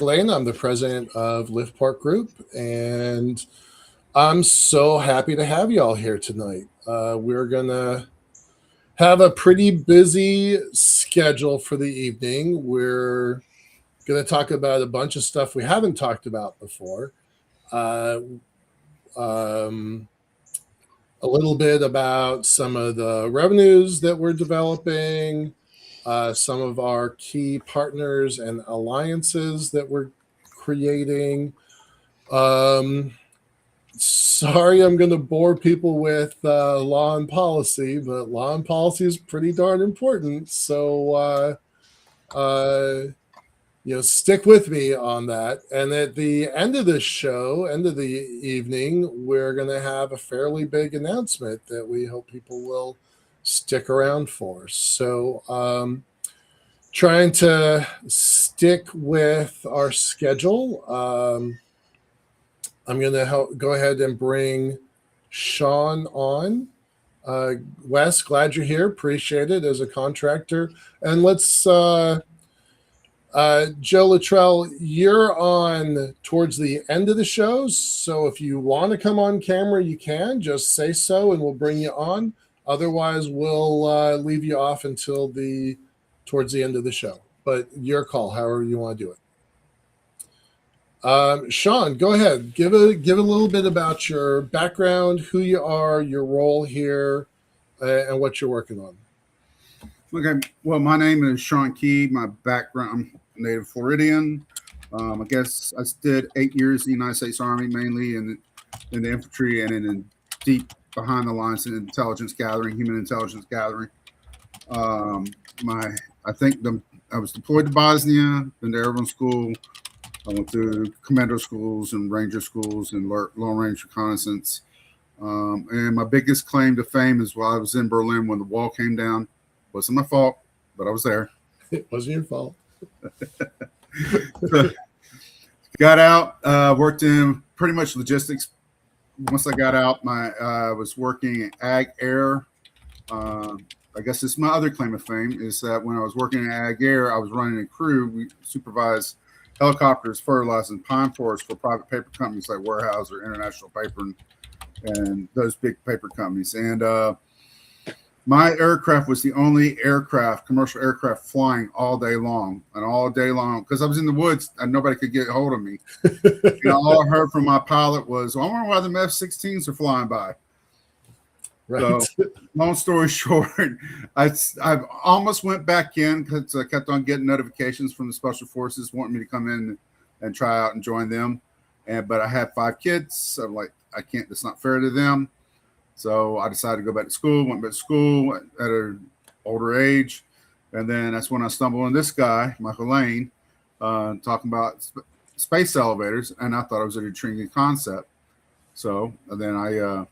Lane. I'm the president of LiftPort Group, and I'm so happy to have you all here tonight. We're going to have a pretty busy schedule for the evening. We're going to talk about a bunch of stuff we haven't talked about before. Uh, um, a little bit about some of the revenues that we're developing, some of our key partners and alliances that we're creating. Sorry, I'm going to bore people with law and policy, but law and policy is pretty darn important. So, stick with me on that. And at the end of the show, end of the evening, we're going to have a fairly big announcement that we hope people will stick around for. So, trying to stick with our schedule. I'm going to go ahead and bring Sean on. Wes, glad you're here. Appreciate it as a contractor. And let's, Joe Luttrell, you're on towards the end of the show. So if you want to come on camera, you can. Just say so and we'll bring you on. Otherwise, we'll leave you off until towards the end of the show. But your call, however you want to do it. Sean, go ahead. Give a little bit about your background, who you are, your role here, and what you're working on. Okay. Well, my name is Sean Key. My background, I'm native Floridian. I guess I did 8 years in the United States Army, mainly in the infantry and in deep behind the lines in intelligence gathering, human intelligence gathering. I was deployed to Bosnia, been to airborne school. I went through commando schools and ranger schools and long-range reconnaissance. And my biggest claim to fame is while I was in Berlin when the wall came down. Wasn't my fault, but I was there. It wasn't your fault. So, got out, worked in pretty much logistics. Once I got out, I was working at Ag Air. I guess it's my other claim of fame is that when I was working at Ag Air, I was running a crew. We supervised helicopters fertilizing pine forests for private paper companies like Weyerhaeuser, International Paper, and those big paper companies. And my aircraft was the only commercial aircraft flying all day long, because I was in the woods and nobody could get a hold of me. All I heard from my pilot was, well, I wonder why the F-16s are flying by. Right. So, long story short, I almost went back in because I kept on getting notifications from the Special Forces wanting me to come in and try out and join them. But I had 5 kids. So I'm like, I can't, it's not fair to them. So I decided to go back to school, went back to school at an older age. And then that's when I stumbled on this guy, Michael Lane, talking about space elevators. And I thought it was an intriguing concept. So then I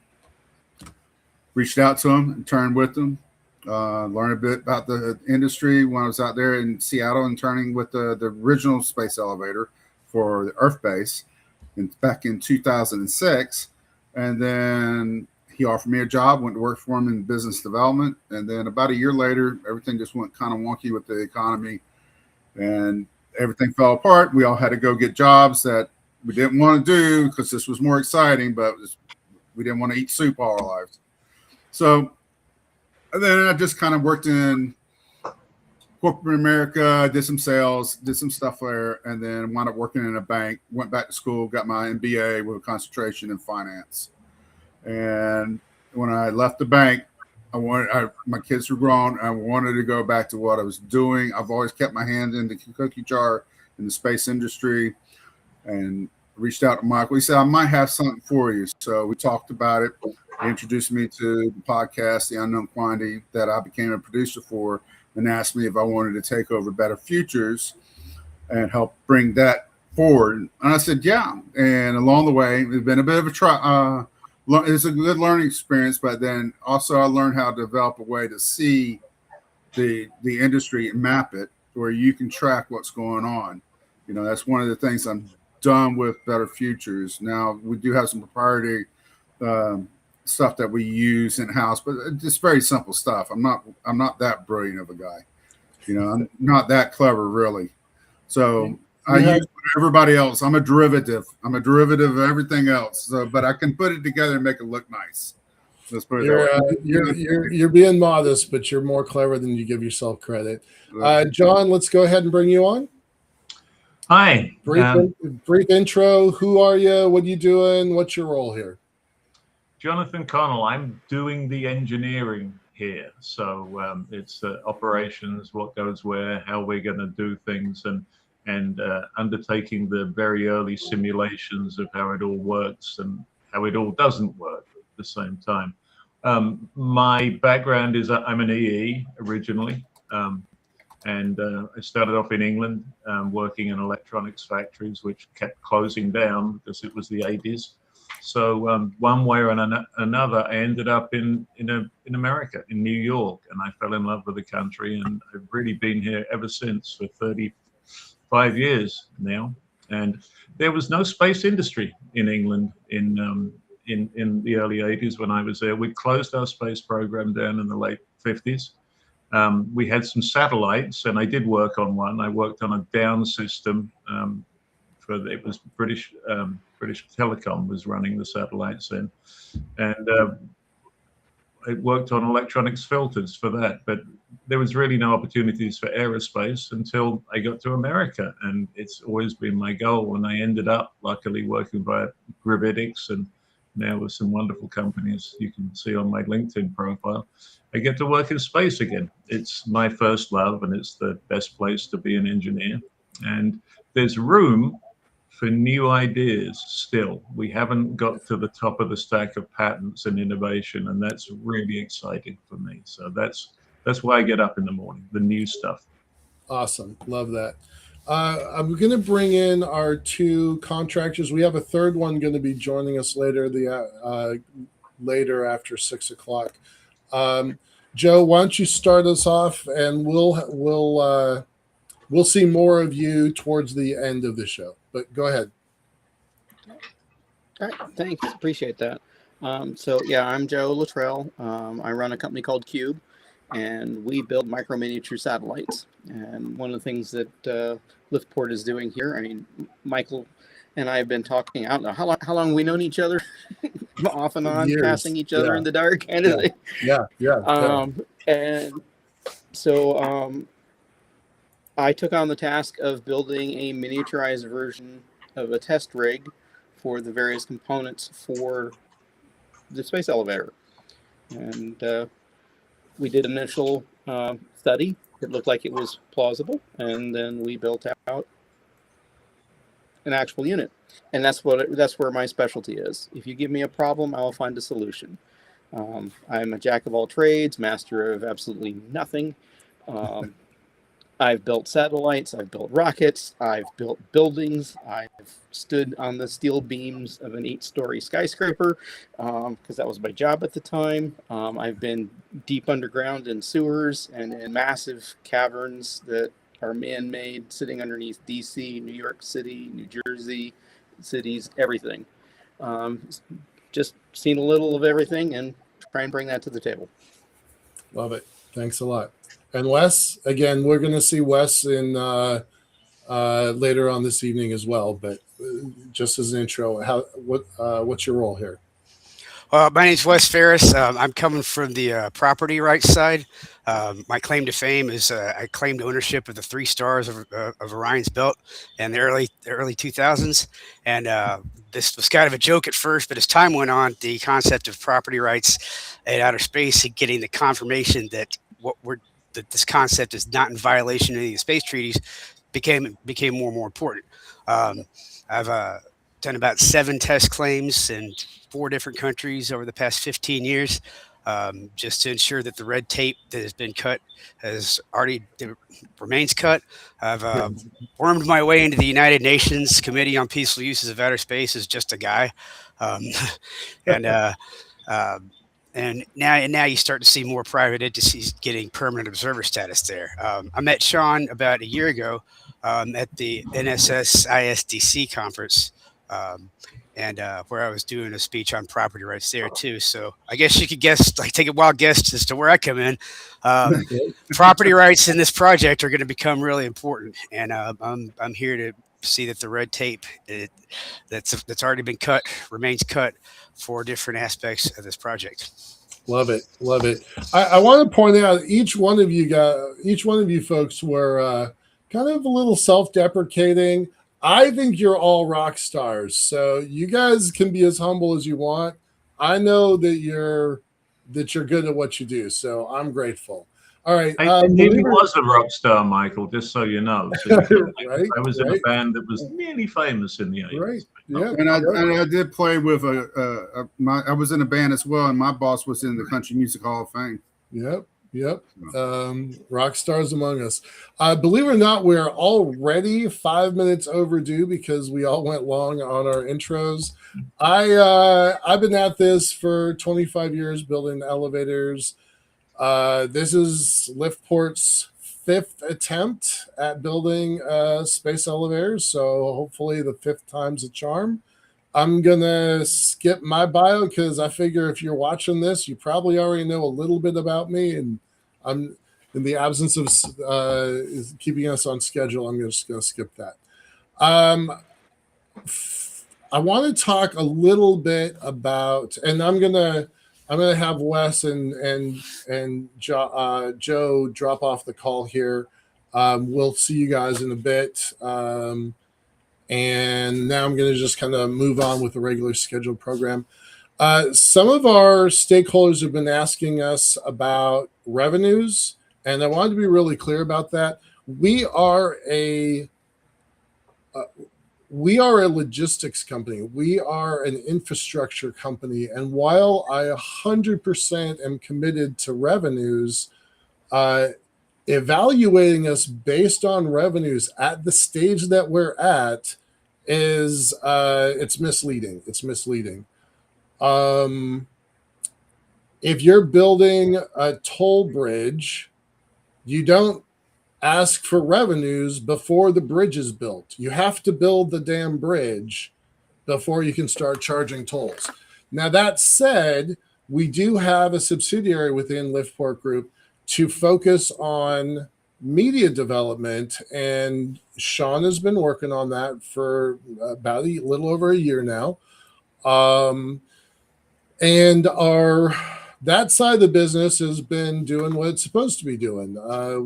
reached out to him, interned with him, learned a bit about the industry when I was out there in Seattle, interning with the original space elevator for the Earth base back in 2006. And then he offered me a job, went to work for him in business development. And then about a year later, everything just went kind of wonky with the economy and everything fell apart. We all had to go get jobs that we didn't want to do because this was more exciting, but we didn't want to eat soup all our lives. So and then I just kind of worked in corporate America, did some sales, did some stuff there, and then wound up working in a bank, went back to school, got my MBA with a concentration in finance. And when I left the bank, my kids were grown. I wanted to go back to what I was doing. I've always kept my hand in the cookie jar in the space industry and reached out to Michael. He said, I might have something for you. So we talked about it. He introduced me to the podcast, The Unknown Quantity, that I became a producer for, and asked me if I wanted to take over Better Futures and help bring that forward. And I said, yeah. And along the way, it's been a bit of a try. It's a good learning experience, but then also I learned how to develop a way to see the industry and map it where you can track what's going on. That's one of the things I'm done with Better Futures. Now we do have some proprietary stuff that we use in house, but it's very simple stuff. I'm not that brilliant of a guy. I'm not that clever really. So I use everybody else. I'm a derivative. I'm a derivative of everything else. So, but I can put it together and make it look nice. Let's put it that way. You're being modest, but you're more clever than you give yourself credit. John, let's go ahead and bring you on. Hi. Brief intro. Who are you? What are you doing? What's your role here? Jonathan Connell. I'm doing the engineering here. So it's operations, what goes where, how we're going to do things, and undertaking the very early simulations of how it all works and how it all doesn't work at the same time. My background is I'm an EE originally, and I started off in England working in electronics factories, which kept closing down because it was the 80s. So one way or another, I ended up in America, in New York, and I fell in love with the country, and I've really been here ever since for 35 years now. And there was no space industry in England in the early 80s when I was there. We closed our space program down in the late 50s. We had some satellites, and I did work on one. I worked on a down system it was British Telecom was running the satellites then, and I worked on electronics filters for that. But there was really no opportunities for aerospace until I got to America, and it's always been my goal. And I ended up luckily working via Robotics, and now with some wonderful companies you can see on my LinkedIn profile. I get to work in space again. It's my first love, and it's the best place to be an engineer. And there's room for new ideas still. We haven't got to the top of the stack of patents and innovation, and that's really exciting for me. So that's why I get up in the morning, the new stuff. Awesome. Love that. I'm going to bring in our two contractors. We have a third one going to be joining us later after 6 o'clock. Joe, why don't you start us off, and we'll see more of you towards the end of the show. But go ahead. All right, thanks. Appreciate that. So yeah, I'm Joe Luttrell. I run a company called Cube, and we build micro miniature satellites. And one of the things that LiftPort is doing here, I mean, Michael and I have been talking. I don't know how long we've known each other, off and on, passing each other in the dark, kind of thing. Yeah. And so I took on the task of building a miniaturized version of a test rig for the various components for the space elevator. And we did initial study. It looked like it was plausible. And then we built out an actual unit. And that's where my specialty is. If you give me a problem, I will find a solution. I'm a jack of all trades, master of absolutely nothing. I've built satellites, I've built rockets, I've built buildings, I've stood on the steel beams of an 8-story skyscraper, because that was my job at the time. I've been deep underground in sewers and in massive caverns that are man-made, sitting underneath DC, New York City, New Jersey, cities, everything. Just seen a little of everything and try and bring that to the table. Love it. Thanks a lot. And Wes, again, we're going to see Wes in later on this evening as well. But just as an intro, what's your role here? My name's Wes Ferris. I'm coming from the property rights side. My claim to fame is I claimed ownership of the 3 stars of Orion's belt in the early 2000s. And this was kind of a joke at first, but as time went on, the concept of property rights at outer space and getting the confirmation that that this concept is not in violation of any of the space treaties became more and more important. I've done about 7 test claims in 4 different countries over the past 15 years, just to ensure that the red tape that has been cut remains cut. I've wormed my way into the United Nations Committee on Peaceful Uses of Outer Space as just a guy. And now you start to see more private entities getting permanent observer status there. I met Sean about a year ago at the NSS ISDC conference, and where I was doing a speech on property rights there too. So I guess you could take a wild guess as to where I come in. Property rights in this project are going to become really important, and I'm here to see that the red tape that's already been cut remains cut for different aspects of this project. Love it, love it. I want to point out each one of you folks were kind of a little self-deprecating. I think you're all rock stars, so you guys can be as humble as you want. I know that you're good at what you do, so I'm grateful. All right, I nearly was a rock star, Michael, just so you know. So right, I was in a band that was nearly famous in the 80s. Right. Yeah. And I did play with I was in a band as well, and my boss was in the Country Music Hall of Fame. Yep. Rock stars among us. Believe it or not, we're already 5 minutes overdue because we all went long on our intros. I've been at this for 25 years building elevators. This is LiftPort's 5th attempt at building space elevators, so hopefully the 5th time's a charm. I'm gonna skip my bio because I figure if you're watching this, you probably already know a little bit about me, and I'm in the absence of keeping us on schedule. I'm just gonna skip that. I want to talk a little bit about, and I'm gonna have Wes and Joe drop off the call here. We'll see you guys in a bit. And now I'm going to just kind of move on with the regular scheduled program. Some of our stakeholders have been asking us about revenues, and I wanted to be really clear about that. We are a logistics company. We are an infrastructure company. And while I 100% am committed to revenues, evaluating us based on revenues at the stage that we're at is it's misleading. It's misleading. If you're building a toll bridge, you don't ask for revenues before the bridge is built. You have to build the damn bridge before you can start charging tolls. Now, that said, we do have a subsidiary within LiftPort Group to focus on media development, and Sean has been working on that for about a little over a year now. And that side of the business has been doing what it's supposed to be doing.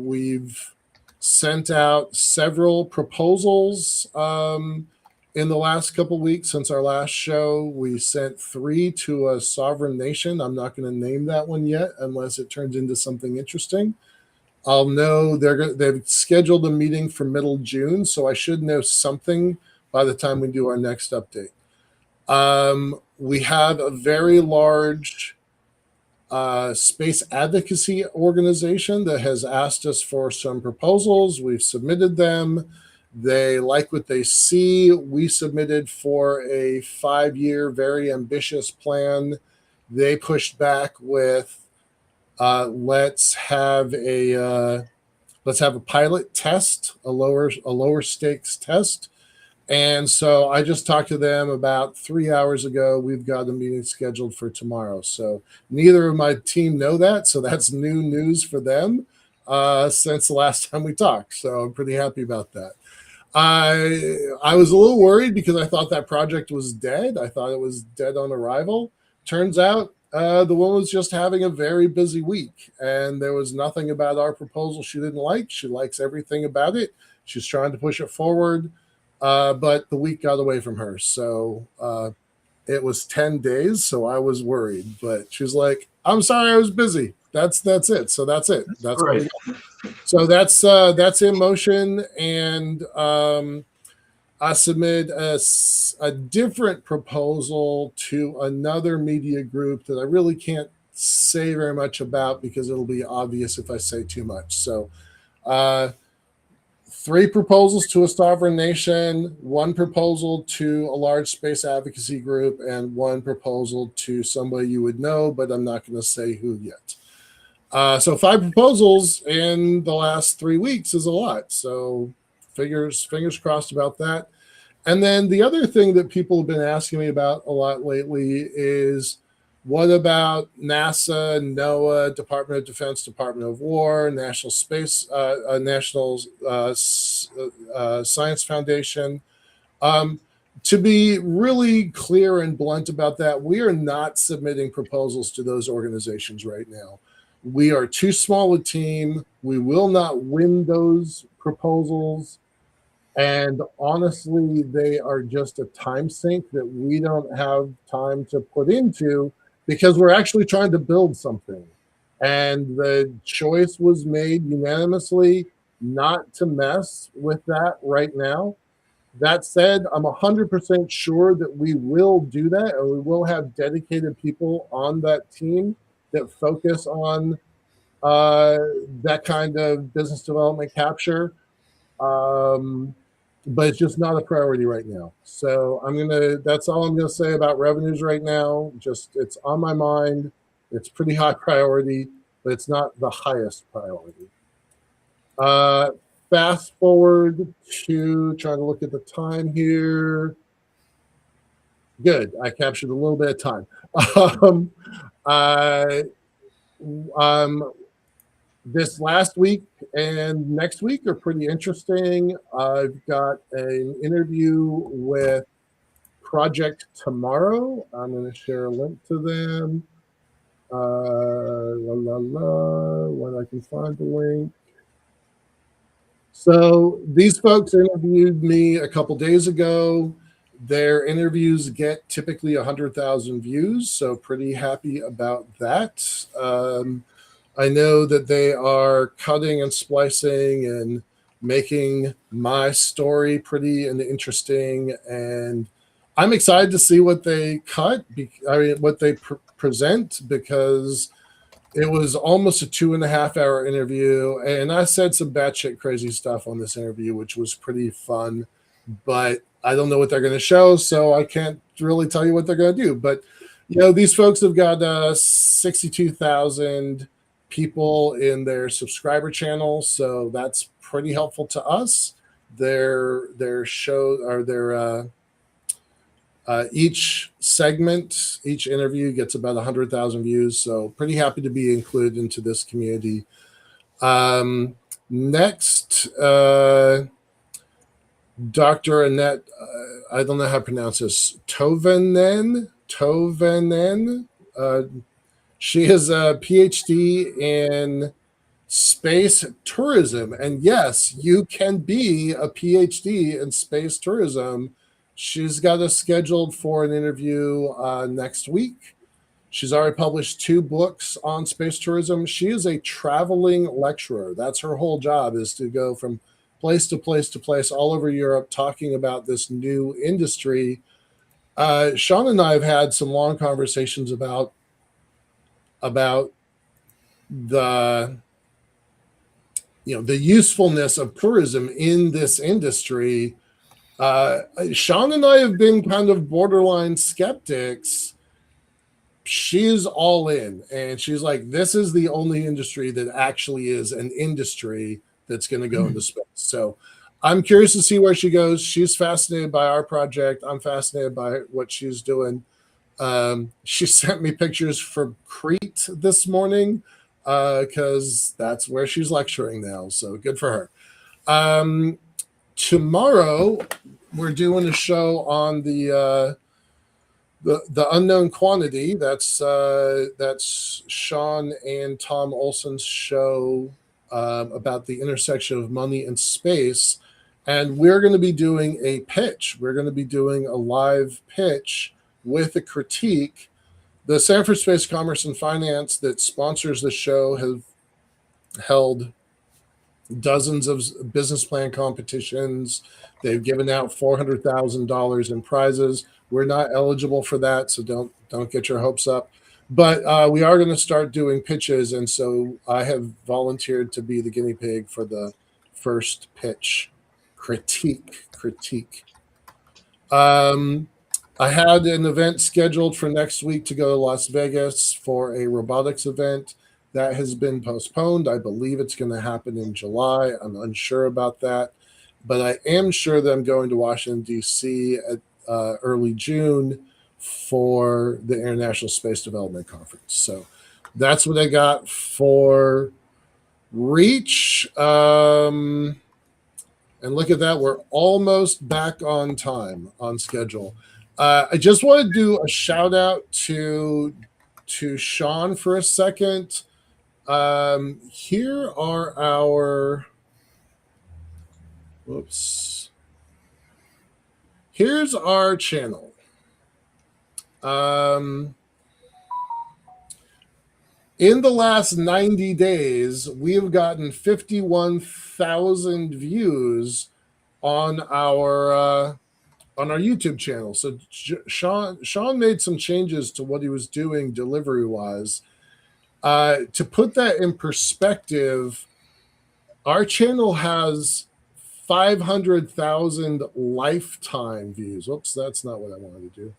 We've sent out several proposals in the last couple of weeks since our last show. We sent 3 to a sovereign nation. I'm not going to name that one yet unless it turns into something interesting. I'll know they've scheduled a meeting for middle June, so I should know something by the time we do our next update. We have a very large space advocacy organization that has asked us for some proposals. We've submitted them. They like what they see. We submitted for a 5-year, very ambitious plan. They pushed back with, let's have a pilot test, a lower stakes test. And so I just talked to them about 3 hours ago. We've got a meeting scheduled for tomorrow. So neither of my team know that. So that's new news for them since the last time we talked. So I'm pretty happy about that. I was a little worried because I thought that project was dead. I thought it was dead on arrival. Turns out the woman was just having a very busy week, and there was nothing about our proposal she didn't like. She likes everything about it. She's trying to push it forward. But the week got away from her. So it was 10 days. So I was worried, but she was like, I'm sorry, I was busy. That's it. So that's it. That's right. So that's in motion. And I submit a different proposal to another media group that I really can't say very much about because it'll be obvious if I say too much. So 3 proposals to a sovereign nation, 1 proposal to a large space advocacy group, and 1 proposal to somebody you would know, but I'm not going to say who yet. So 5 proposals in the last 3 weeks is a lot. So fingers crossed about that. And then the other thing that people have been asking me about a lot lately is, what about NASA, NOAA, Department of Defense, Department of War, National Science Foundation? To be really clear and blunt about that, we are not submitting proposals to those organizations right now. We are too small a team. We will not win those proposals. And honestly, they are just a time sink that we don't have time to put into because we're actually trying to build something. And the choice was made unanimously not to mess with that right now. That said, I'm 100% sure that we will do that, and we will have dedicated people on that team that focus on uh, that kind of business development capture. But it's just not a priority right now. So that's all I'm gonna say about revenues right now. Just it's on my mind. It's pretty high priority, but it's not the highest priority. Uh, Fast forward to trying to look at the time here. Good, I captured a little bit of time. Um, uh, this last week and next week are pretty interesting. I've got an interview with Project Tomorrow. I'm going to share a link to them. When I can find the link. So these folks interviewed me a couple days ago. Their interviews get typically 100,000 views, so pretty happy about that. I know that they are cutting and splicing and making my story pretty and interesting, and I'm excited to see what they cut. What they present, because it was almost a 2.5 hour interview, and I said some batshit crazy stuff on this interview, which was pretty fun. But I don't know what they're going to show, so I can't really tell you what they're going to do. But these folks have got 62,000 people in their subscriber channel, so that's pretty helpful to us. Their show or their each segment, each interview gets about 100,000 views, so pretty happy to be included into this community. Next, Dr. Annette, I don't know how to pronounce this, Tovenen. She has a PhD in space tourism. And yes, you can be a PhD in space tourism. She's got us scheduled for an interview next week. She's already published 2 books on space tourism. She is a traveling lecturer. That's her whole job, is to go from place to place to place all over Europe talking about this new industry. Sean and I have had some long conversations about the the usefulness of tourism in this industry. Sean and I have been kind of borderline skeptics. She's all in, and she's like, this is the only industry that actually is an industry that's going to go into space. So I'm curious to see where she goes. She's fascinated by our project. I'm fascinated by what she's doing. She sent me pictures from Crete this morning because that's where she's lecturing now. So good for her. Tomorrow, we're doing a show on the unknown quantity. That's Sean and Tom Olson's show about the intersection of money and space. And we're going to be doing a pitch. We're going to be doing a live pitch with a critique. The Center for Space Commerce and Finance that sponsors the show have held dozens of business plan competitions. They've given out $400,000 in prizes. We're not eligible for that, so don't get your hopes up. But we are going to start doing pitches, and so I have volunteered to be the guinea pig for the first pitch critique. I had an event scheduled for next week to go to Las Vegas for a robotics event. That has been postponed. I believe it's going to happen in July. I'm unsure about that, but I am sure that I'm going to Washington, D.C. at early June for the International Space Development Conference. So that's what I got for Reach. And look at that, we're almost back on time, on schedule. I just want to do a shout out to Sean for a second. Here are our, whoops. Here's our channel. In the last 90 days, we have gotten 51,000 views on our YouTube channel. So Sean made some changes to what he was doing delivery wise. To put that in perspective, our channel has 500,000 lifetime views. Oops, that's not what I wanted to do.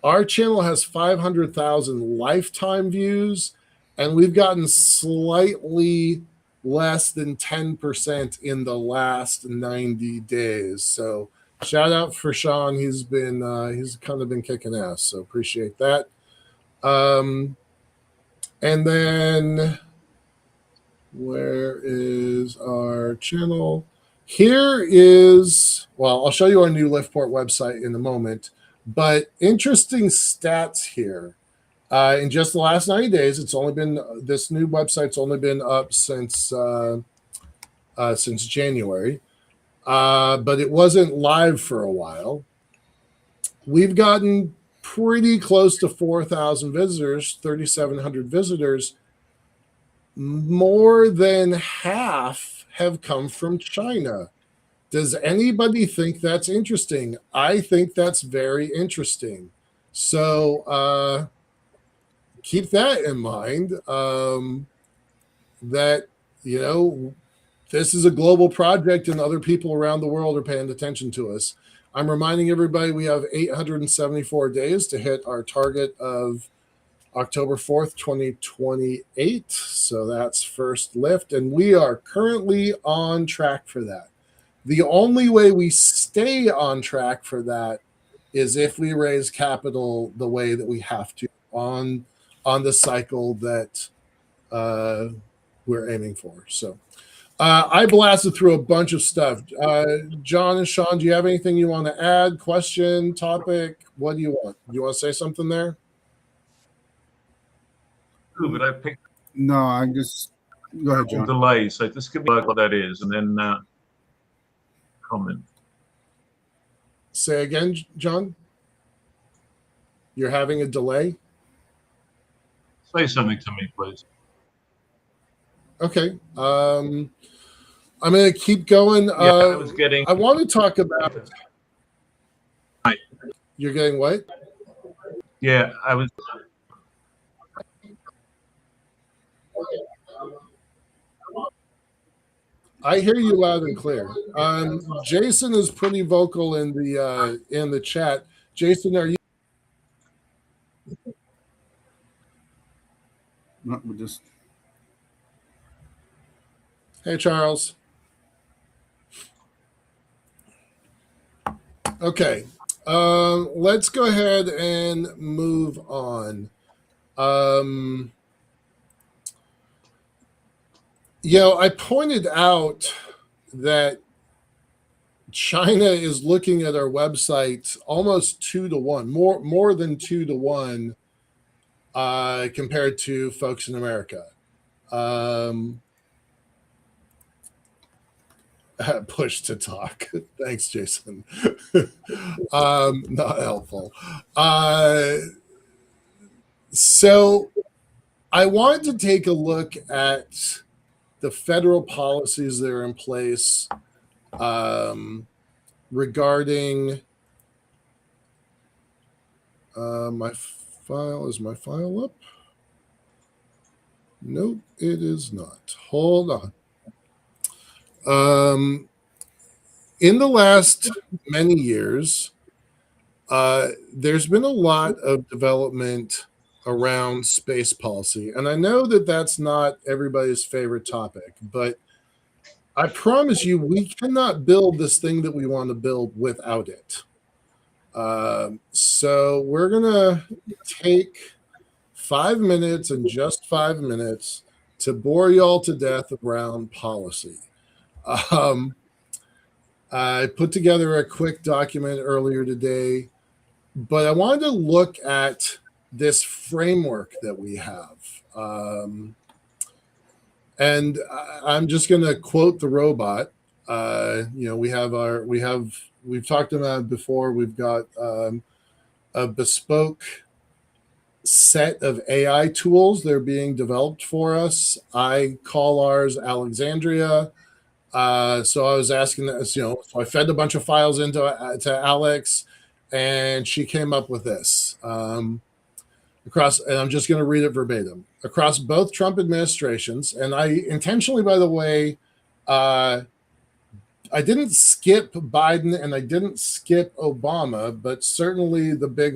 Our channel has 500,000 lifetime views, and we've gotten slightly less than 10% in the last 90 days. So shout out for Sean. He's kind of been kicking ass. So appreciate that. And then where is our channel? Here is, well, I'll show you our new LiftPort website in a moment, but interesting stats here. In just the last 90 days, it's only been, this new website's only been up since January, but it wasn't live for a while. We've gotten pretty close to 4,000 visitors, 3,700 visitors. More than half have come from China. Does anybody think that's interesting? I think that's very interesting. So keep that in mind, that, you know, this is a global project and other people around the world are paying attention to us. I'm reminding everybody we have 874 days to hit our target of October 4th, 2028. So that's first lift, and we are currently on track for that. The only way we stay on track for that is if we raise capital the way that we have to on the cycle that we're aiming for. So I blasted through a bunch of stuff. John and Sean, do you have anything you want to add? Question, topic? What do you want? Do you want to say something there? Ooh, but I picked No, I just go ahead, John. delay. So just give me what that is, and then comment. Say again, John? You're having a delay? Say something to me, please. Okay. I'm going to keep going. I was getting. I want to talk about. Right. You're getting what? Yeah, I was. I hear you loud and clear. Jason is pretty vocal in the chat. Jason, are you? No, we just. Hey, Charles. Okay. Let's go ahead and move on. You know, I pointed out that China is looking at our website almost 2-to-1, more than 2-to-1 compared to folks in America. Push to talk. Thanks, Jason. Not helpful. So I wanted to take a look at the federal policies that are in place regarding my file. Is my file up? Nope, it is not. Hold on. In the last many years, there's been a lot of development around space policy. And I know that that's not everybody's favorite topic, but I promise you, we cannot build this thing that we want to build without it. So we're going to take 5 minutes and just 5 minutes to bore y'all to death around policy. I put together a quick document earlier today, but I wanted to look at this framework that we have. And I'm just going to quote the robot. We've talked about it before. We've got a bespoke set of AI tools that are being developed for us. I call ours Alexandria. So I was asking this, so I fed a bunch of files into to Alex, and she came up with this. And I'm just going to read it verbatim. Across both Trump administrations, and I intentionally, by the way, I didn't skip Biden and I didn't skip Obama, but certainly the big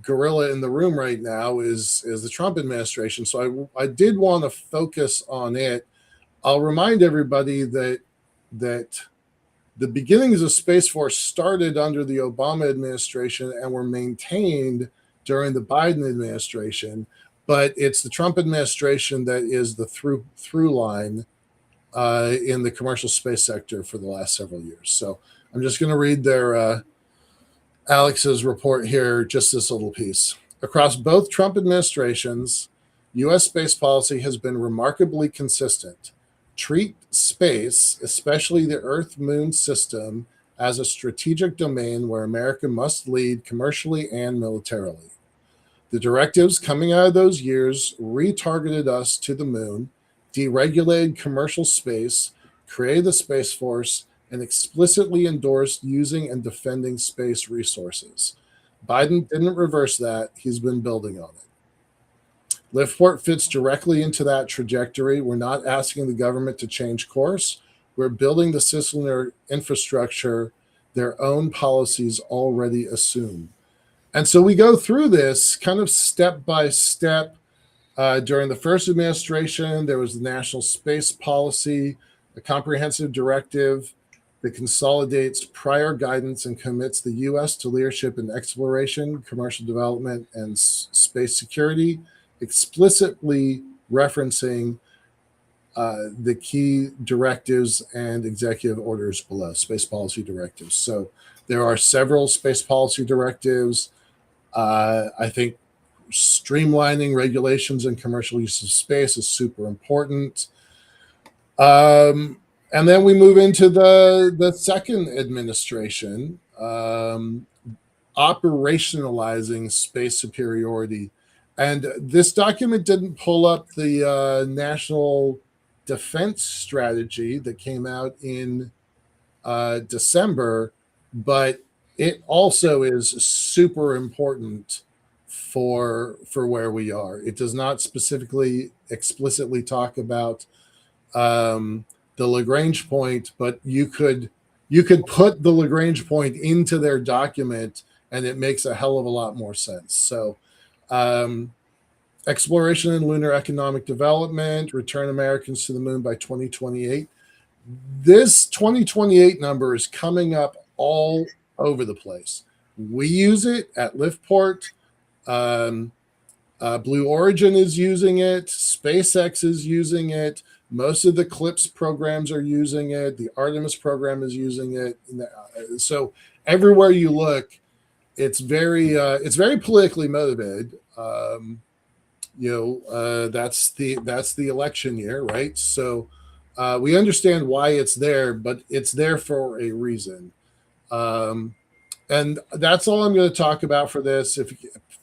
gorilla in the room right now is the Trump administration. So I did want to focus on it. I'll remind everybody that the beginnings of Space Force started under the Obama administration and were maintained during the Biden administration, but it's the Trump administration that is the through line in the commercial space sector for the last several years. So I'm just going to read their Alex's report here, just this little piece. Across both Trump administrations, U.S. space policy has been remarkably consistent. Treat space, especially the Earth-Moon system, as a strategic domain where America must lead commercially and militarily. The directives coming out of those years retargeted us to the moon, deregulated commercial space, created the Space Force, and explicitly endorsed using and defending space resources. Biden didn't reverse that. He's been building on it. LiftPort fits directly into that trajectory. We're not asking the government to change course. We're building the cisLunar infrastructure their own policies already assume. And so we go through this kind of step by step. During the first administration, there was the National Space Policy, a comprehensive directive that consolidates prior guidance and commits the U.S. to leadership in exploration, commercial development, and space security, explicitly referencing the key directives and executive orders below, space policy directives. So there are several space policy directives. I think streamlining regulations and commercial use of space is super important. And then we move into the second administration, operationalizing space superiority. And this document didn't pull up the national defense strategy that came out in December, but it also is super important for where we are. It does not explicitly talk about the Lagrange point, but you could put the Lagrange point into their document and it makes a hell of a lot more sense. So exploration and lunar economic development, return Americans to the moon by 2028. This 2028 number is coming up all over the place. We use it at LiftPort. Blue Origin is using it. SpaceX is using it. Most of the CLIPS programs are using it. The Artemis program is using it. So everywhere you look, it's very politically motivated. That's the election year, right? So we understand why it's there, but it's there for a reason. And that's all I'm going to talk about for this. If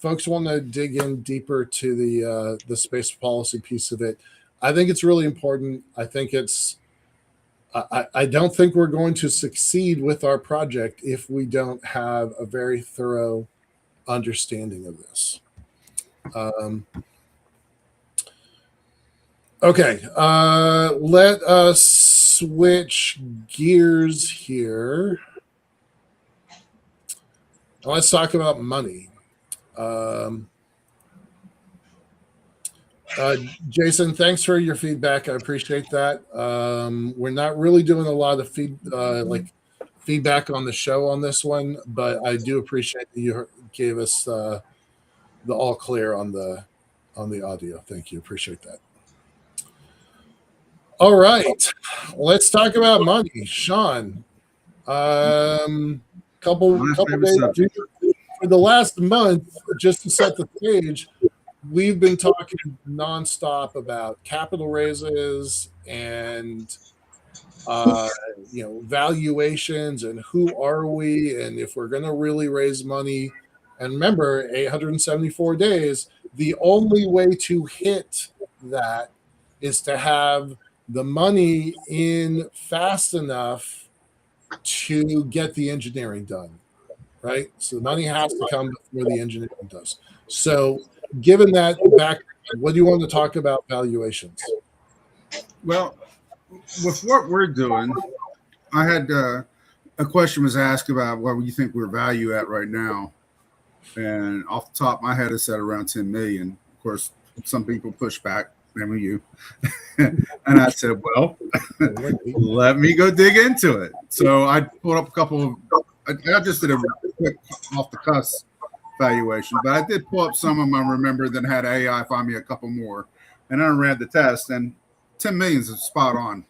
folks want to dig in deeper to the space policy piece of it, I think it's really important. I think I don't think we're going to succeed with our project if we don't have a very thorough understanding of this. Okay, let us switch gears here. Let's talk about money. Jason, thanks for your feedback. I appreciate that. We're not really doing a lot of feedback on the show on this one, but I do appreciate that you gave us the all clear on the audio. Thank you. Appreciate that. All right, let's talk about money, Sean. Couple My favorite days subject. for the last month, just to set the stage, we've been talking nonstop about capital raises and valuations and who are we and if we're going to really raise money. And remember, 874 days. The only way to hit that is to have the money in fast enough to get the engineering done, right? So the money has to come before the engineering does. So, given that background, what do you want to talk about valuations? Well, with what we're doing, I had a question was asked about what you think we're value at right now, and off the top of my head, it's at around 10 million. Of course, some people push back, namely you, and I said, "Well, let me go dig into it." So I pulled up a couple of. I just did a quick off the cuff valuation, but I did pull up some of them. I remember, then had AI find me a couple more, and then I ran the test, and 10 million is spot on.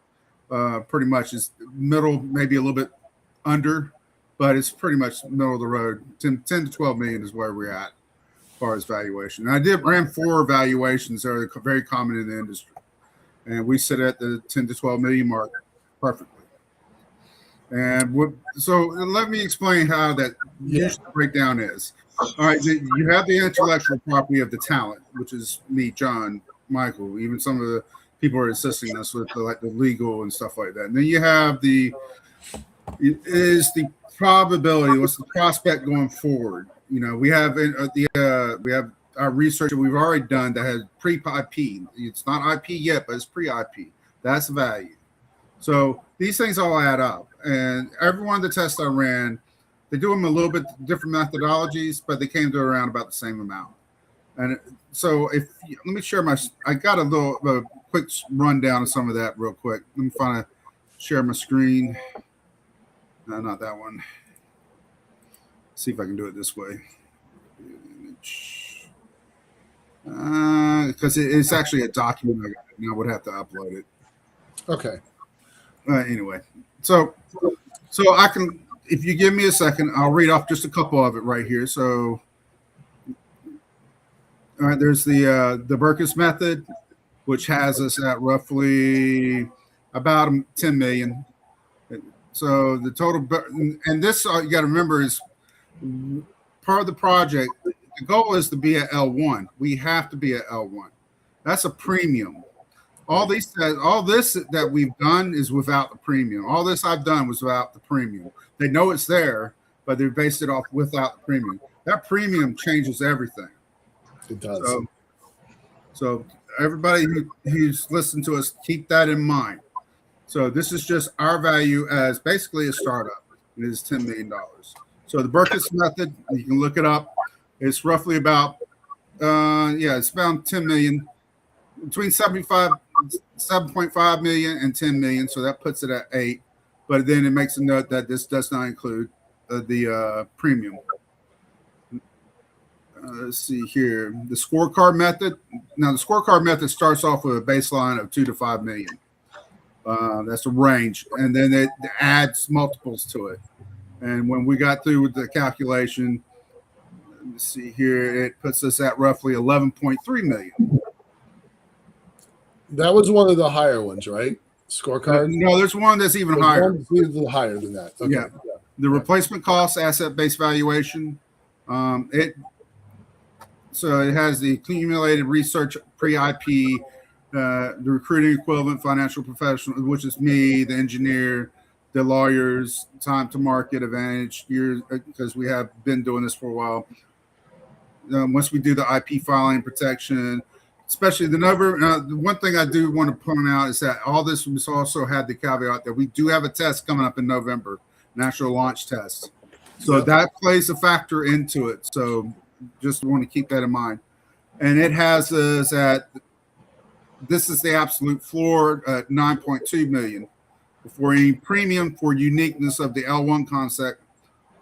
Pretty much is middle, maybe a little bit under, but it's pretty much middle of the road. 10 to 12 million is where we're at as far as valuation. And I ran 4 valuations that are very common in the industry, and we sit at the 10 to 12 million mark perfectly. And so let me explain how that usually breakdown is. All right, you have the intellectual property of the talent, which is me, John, Michael, even some of the people are assisting us with the legal and stuff like that. And then you have the probability, what's the prospect going forward? We have we have our research that we've already done that has pre-IP. It's not IP yet, but it's pre-IP. That's the value. So these things all add up. And every one of the tests I ran, they do them a little bit different methodologies, but they came to around about the same amount. And so let me share I got a quick rundown of some of that real quick. Let me share my screen. No, not that one. See if I can do it this way. Because it's actually a document. I would have to upload it. Okay. Anyway, so I can, if you give me a second, I'll read off just a couple of it right here. So, all right, there's the Berkus method, which has us at roughly about 10 million. So the total, and this you got to remember is part of the project. The goal is to be at L1. We have to be at L1. That's a premium. All this that we've done is without the premium. All this I've done was without the premium. They know it's there, but they based it off without the premium. That premium changes everything. It does. So everybody who's listened to us, keep that in mind. So this is just our value as basically a startup. It is $10 million. So the Berkus method, you can look it up. It's roughly about, it's around 10 million, between 7.5 million and 10 million. So that puts it at 8. But then it makes a note that this does not include the premium. Let's see here. The scorecard method. Now, the scorecard method starts off with a baseline of 2 to 5 million. That's a range. And then it adds multiples to it. And when we got through with the calculation, let's see here, it puts us at roughly 11.3 million. That was one of the higher ones, right? Scorecard? No, there's one that's even higher. One's a little higher than that. Okay. Yeah. The replacement cost asset-based valuation. So it has the accumulated research pre-IP, the recruiting equivalent financial professional, which is me, the engineer, the lawyers, time to market advantage years, because we have been doing this for a while. Once we do the IP filing protection, especially the number. The one thing I do want to point out is that all this was also had the caveat that we do have a test coming up in November, national launch test. So that plays a factor into it. So just want to keep that in mind. And it has us at, this is the absolute floor at 9.2 million for any premium for uniqueness of the L1 concept,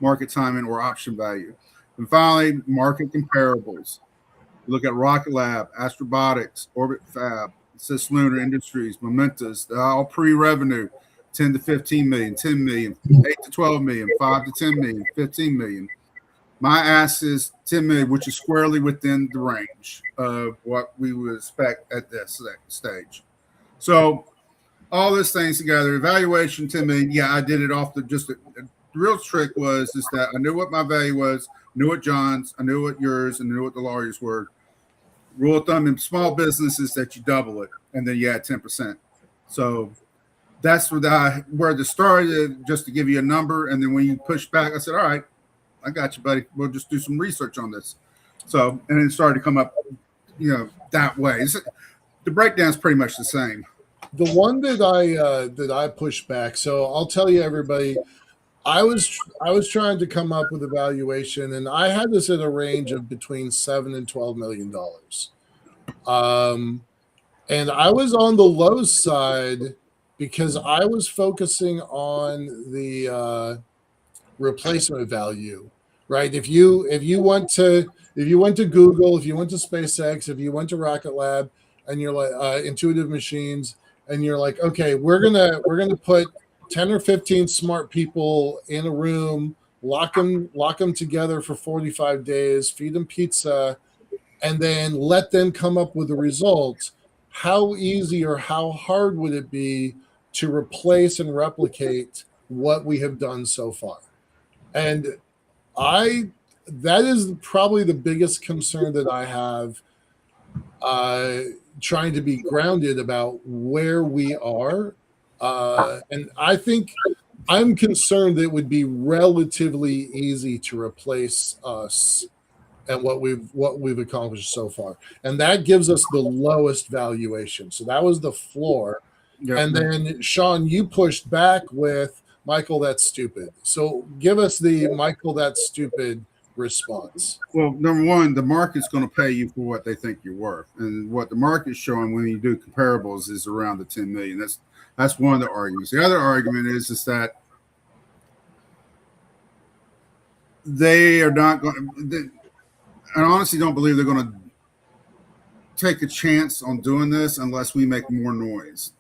market timing, or option value. And finally, market comparables. Look at Rocket Lab, Robotics, Orbit Fab, cisLunar Industries, Momentus, they're all pre-revenue, 10 to 15 million, 10 million, 8 to 12 million, 5 to 10 million, 15 million. My ask is 10 million, which is squarely within the range of what we would expect at this stage. So all these things together, evaluation 10 million. Yeah, I did it off the real trick was that I knew what my value was, knew what John's, I knew what yours, and knew what the lawyers were. Rule of thumb in small businesses that you double it and then you add 10%. So that's where the started, just to give you a number. And then when you push back, I said, all right, I got you, buddy. We'll just do some research on this. So, and it started to come up, that way. The breakdown's pretty much the same. The one that I pushed back. So I'll tell you, everybody, I was trying to come up with a valuation, and I had this at a range of between $7 and $12 million. And I was on the low side because I was focusing on the replacement value, right? If you went to Google, if you went to SpaceX, if you went to Rocket Lab, and you're like Intuitive Machines, and you're like, okay, we're gonna put 10 or 15 smart people in a room, lock them together for 45 days, feed them pizza, and then let them come up with a result. How easy or how hard would it be to replace and replicate what we have done so far? And that is probably the biggest concern that I have, trying to be grounded about where we are. And I think I'm concerned that it would be relatively easy to replace us and what we've accomplished so far. And that gives us the lowest valuation. So that was the floor. Yep. And then Sean, you pushed back with Michael, that's stupid. So give us the Michael, that's stupid response. Well, number one, the market's going to pay you for what they think you're worth. And what the market's showing when you do comparables is around the 10 million. That's one of the arguments. The other argument is that they are not going to, I honestly don't believe they're going to take a chance on doing this unless we make more noise.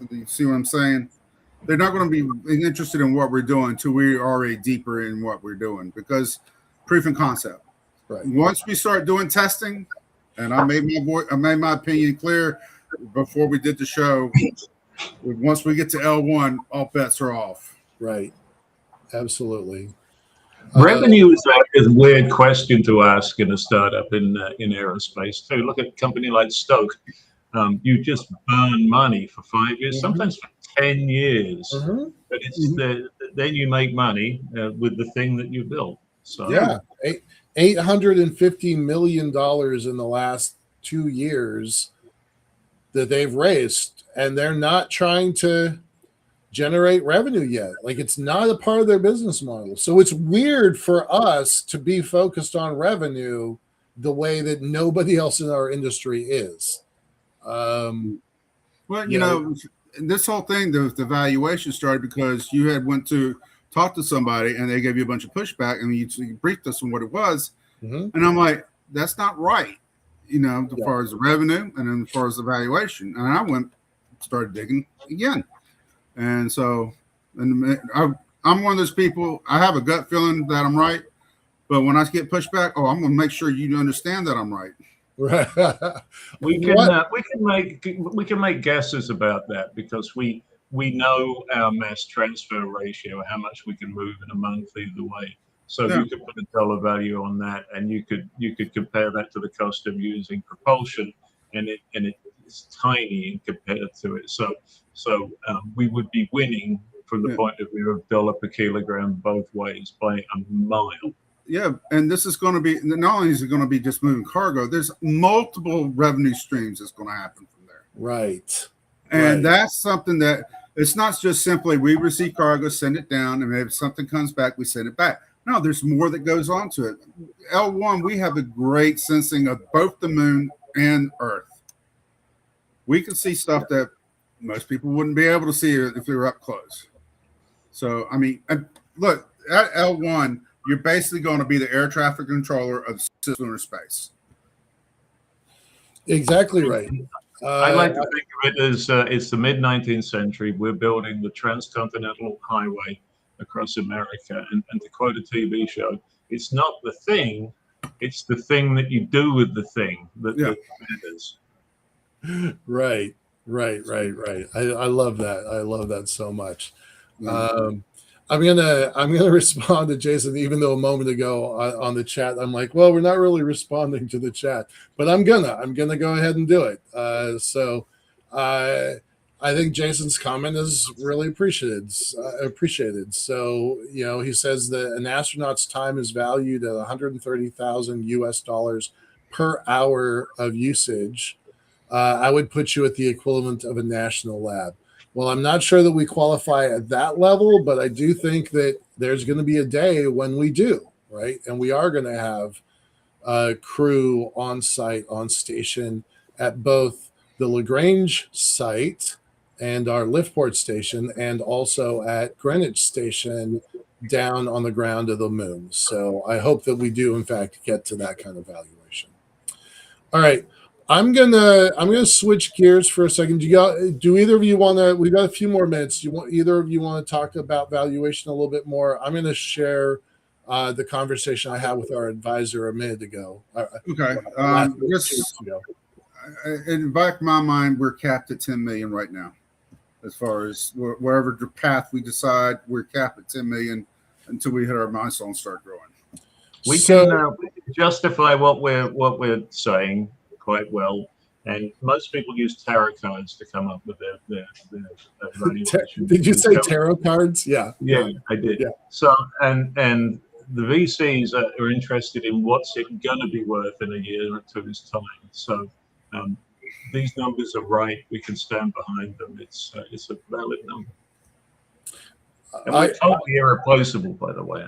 You see what I'm saying? They're not going to be interested in what we're doing until we're already deeper in what we're doing, because proof and concept. Right. Once we start doing testing, and I made my opinion clear before we did the show. Once we get to L1, all bets are off. Right. Absolutely. Revenue is a weird question to ask in a startup in aerospace too. Look at a company like Stoke. You just burn money for 5 years, sometimes for 10 years, but it's then you make money with the thing that you built. So yeah, $850 million in the last 2 years that they've raised, and they're not trying to generate revenue yet. Like, it's not a part of their business model. So it's weird for us to be focused on revenue the way that nobody else in our industry is. Well, you know, this whole thing, the valuation started because you had went to talk to somebody and they gave you a bunch of pushback, and you briefed us on what it was. And I'm like, that's not right, as far as the revenue and then as far as the valuation. And I started digging again. And so, I'm one of those people, I have a gut feeling that I'm right, but when I get pushback, I'm going to make sure you understand that I'm right. Right. we can make guesses about that because we know our mass transfer ratio, how much we can move in a month either way. So you could put a dollar value on that, and you could compare that to the cost of using propulsion, and it's tiny compared to it. So we would be winning from the point of view of dollar per kilogram both ways by a mile. Yeah, and this is going to be, not only is it going to be just moving cargo, there's multiple revenue streams that's going to happen from there. Right. And that's something that, it's not just simply we receive cargo, send it down, and if something comes back, we send it back. No, there's more that goes on to it. L1, we have a great sensing of both the moon and Earth. We can see stuff that most people wouldn't be able to see if they were up close. So, I mean, look, at L1, you're basically going to be the air traffic controller of cislunar space. Exactly right. I like to think of it as it's the mid 19th century. We're building the transcontinental highway across America. And to quote a TV show, it's not the thing, it's the thing that you do with the thing that matters. Right. I love that. I love that so much. I'm gonna respond to Jason, even though a moment ago on the chat I'm like, well, we're not really responding to the chat, but I'm gonna go ahead and do it. I think Jason's comment is really appreciated. So he says that an astronaut's time is valued at 130,000 US dollars per hour of usage. I would put you at the equivalent of a national lab. Well, I'm not sure that we qualify at that level, but I do think that there's going to be a day when we do, right? And we are going to have a crew on site, on station at both the LaGrange site and our LiftPort station, and also at Greenwich station down on the ground of the moon. So I hope that we do, in fact, get to that kind of valuation. All right. I'm gonna switch gears for a second. Do either of you want to? We've got a few more minutes. Either of you want to talk about valuation a little bit more? I'm going to share the conversation I had with our advisor a minute ago. Okay. In the back of my mind, we're capped at 10 million right now. As far as wherever the path we decide, we're capped at 10 million until we hit our milestone and start growing. We can justify what we're saying quite well, and most people use tarot cards to come up with their valuation. Did you say tarot cards? Yeah, I did. Yeah. So and the VCs are interested in what's it going to be worth in a year or two's time. So these numbers are right. We can stand behind them. It's a valid number. And we're totally irreplaceable, by the way.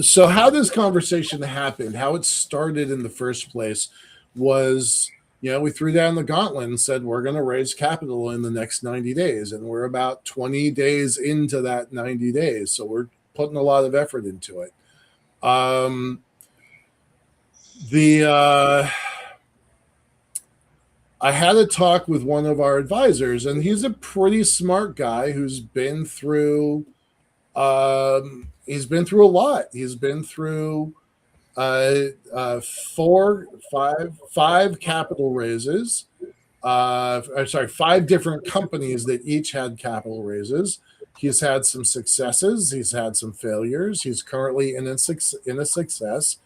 So how this conversation happened, how it started in the first place was, we threw down the gauntlet and said, we're going to raise capital in the next 90 days. And we're about 20 days into that 90 days. So we're putting a lot of effort into it. I had a talk with one of our advisors, and he's a pretty smart guy who's been through a lot. He's been through five capital raises. 5 different companies that each had capital raises. He's had some successes. He's had some failures. He's currently in a success.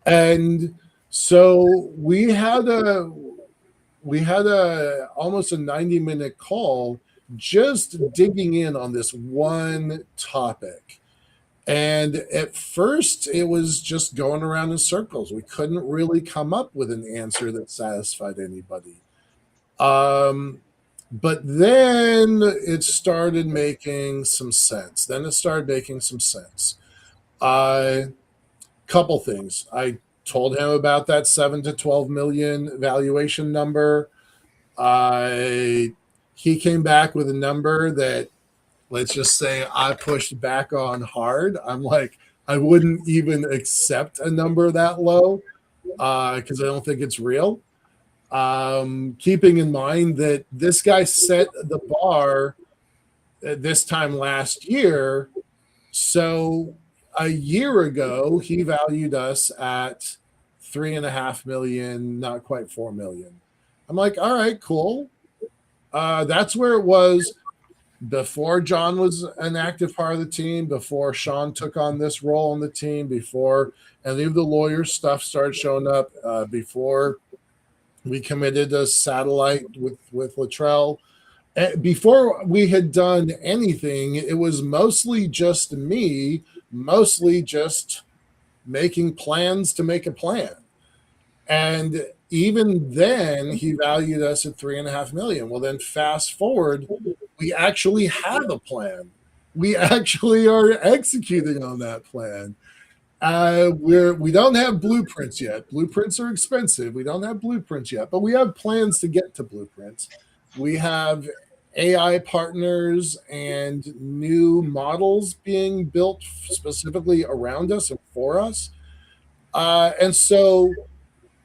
And so we had almost a 90-minute call just digging in on this one topic. And at first, it was just going around in circles. We couldn't really come up with an answer that satisfied anybody. But then it started making some sense. Couple things. I told him about that 7 to 12 million valuation number. He came back with a number that, let's just say, I pushed back on hard. I'm like, I wouldn't even accept a number that low because I don't think it's real. Keeping in mind that this guy set the bar this time last year. So a year ago, he valued us at 3.5 million, not quite 4 million. I'm like, all right, cool. That's where it was before John was an active part of the team, before Sean took on this role on the team, before any of the lawyer stuff started showing up, before we committed a satellite with Luttrell. Before we had done anything, it was mostly just me, mostly just making plans to make a plan. And even then, he valued us at 3.5 million. Well, then fast forward, we actually have a plan. We actually are executing on that plan. We don't have blueprints yet. Blueprints are expensive. We don't have blueprints yet, but we have plans to get to blueprints. We have AI partners and new models being built specifically around us and for us. And so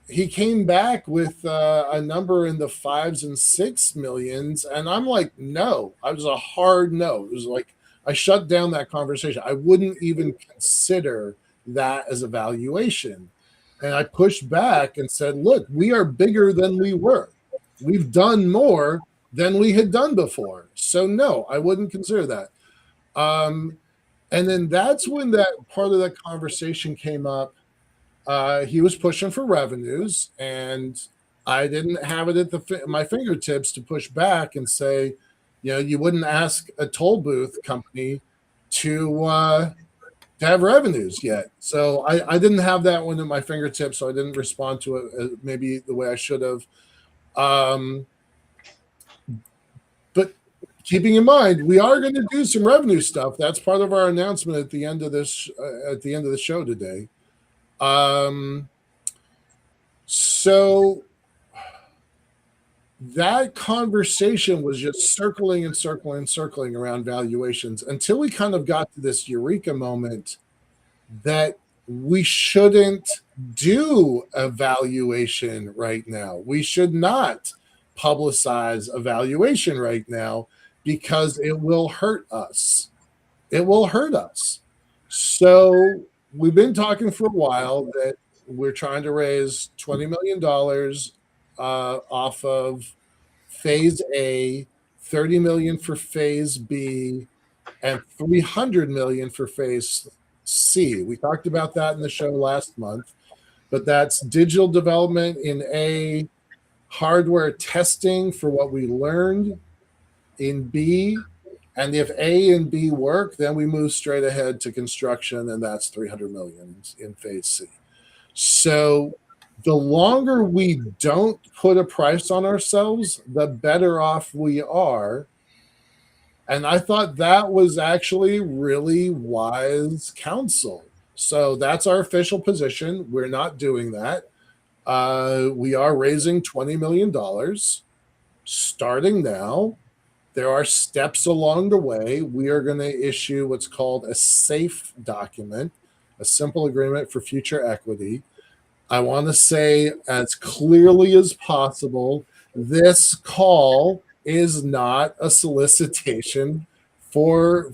he came back with a number in the 5s and 6 millions, and I'm like, no. I was a hard no. It was like I shut down that conversation. I wouldn't even consider that as a valuation. And I pushed back and said, look, we are bigger than we were. We've done more than we had done before. So no, I wouldn't consider that. And then that's when that part of that conversation came up. He was pushing for revenues, and I didn't have it at my fingertips to push back and say, you wouldn't ask a toll booth company to have revenues yet. So I didn't have that one at my fingertips, so I didn't respond to it maybe the way I should have. But keeping in mind, we are going to do some revenue stuff. That's part of our announcement at the end of this at the end of the show today. So that conversation was just circling and circling and circling around valuations until we kind of got to this eureka moment that we shouldn't do a valuation right now. We should not publicize a valuation right now because it will hurt us. It will hurt us. So we've been talking for a while that we're trying to raise $20 million off of phase A, 30 million for phase B, and 300 million for phase C. We talked about that in the show last month, but that's digital development in A, hardware testing for what we learned in B, and if A and B work, then we move straight ahead to construction, and that's 300 million in phase C. So the longer we don't put a price on ourselves, the better off we are. And I thought that was actually really wise counsel. So that's our official position. We're not doing that. We are raising $20 million starting now. There are steps along the way. We are going to issue what's called a SAFE document, a simple agreement for future equity. I want to say as clearly as possible, this call is not a solicitation for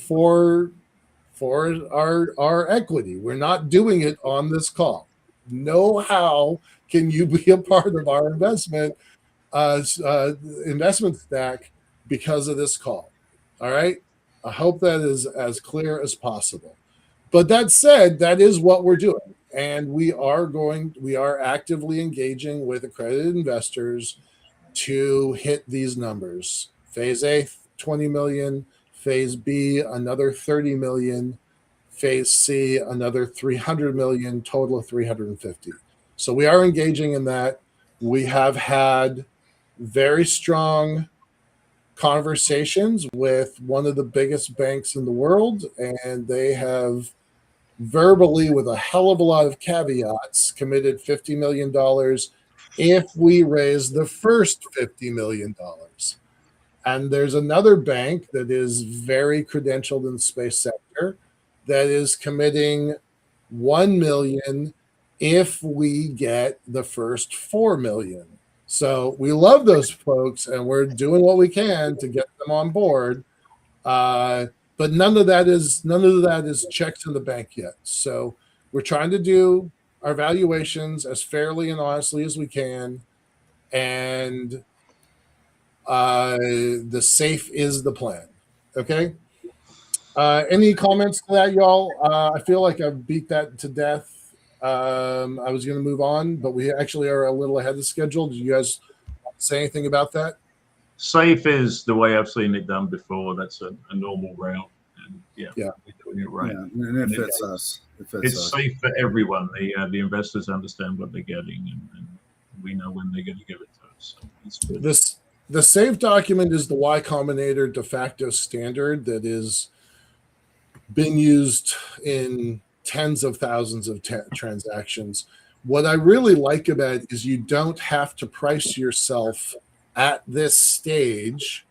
our equity. We're not doing it on this call. No how can you be a part of our investment stack because of this call. All right. I hope that is as clear as possible. But that said, that is what we're doing. And we are actively engaging with accredited investors to hit these numbers. Phase A, 20 million, phase B, another 30 million, phase C, another 300 million, total of 350. So we are engaging in that. We have had very strong conversations with one of the biggest banks in the world, and they have verbally, with a hell of a lot of caveats, committed $50 million if we raise the first $50 million. And there's another bank that is very credentialed in the space sector that is committing 1 million if we get the first 4 million. So we love those folks, and we're doing what we can to get them on board. But none of that is checks in the bank yet. So we're trying to do our valuations as fairly and honestly as we can, and the SAFE is the plan. Okay. Any comments to that, y'all? I feel like I've beat that to death. I was going to move on, but we actually are a little ahead of schedule. Did you guys say anything about that? SAFE is the way I've seen it done before. That's a normal route. And yeah, we're doing it right. Yeah, and it fits us. It's safe for everyone. The investors understand what they're getting, and we know when they're going to give it to us. So it's good. The SAFE document is the Y Combinator de facto standard that is been used in tens of thousands of transactions. What I really like about it is you don't have to price yourself at this stage.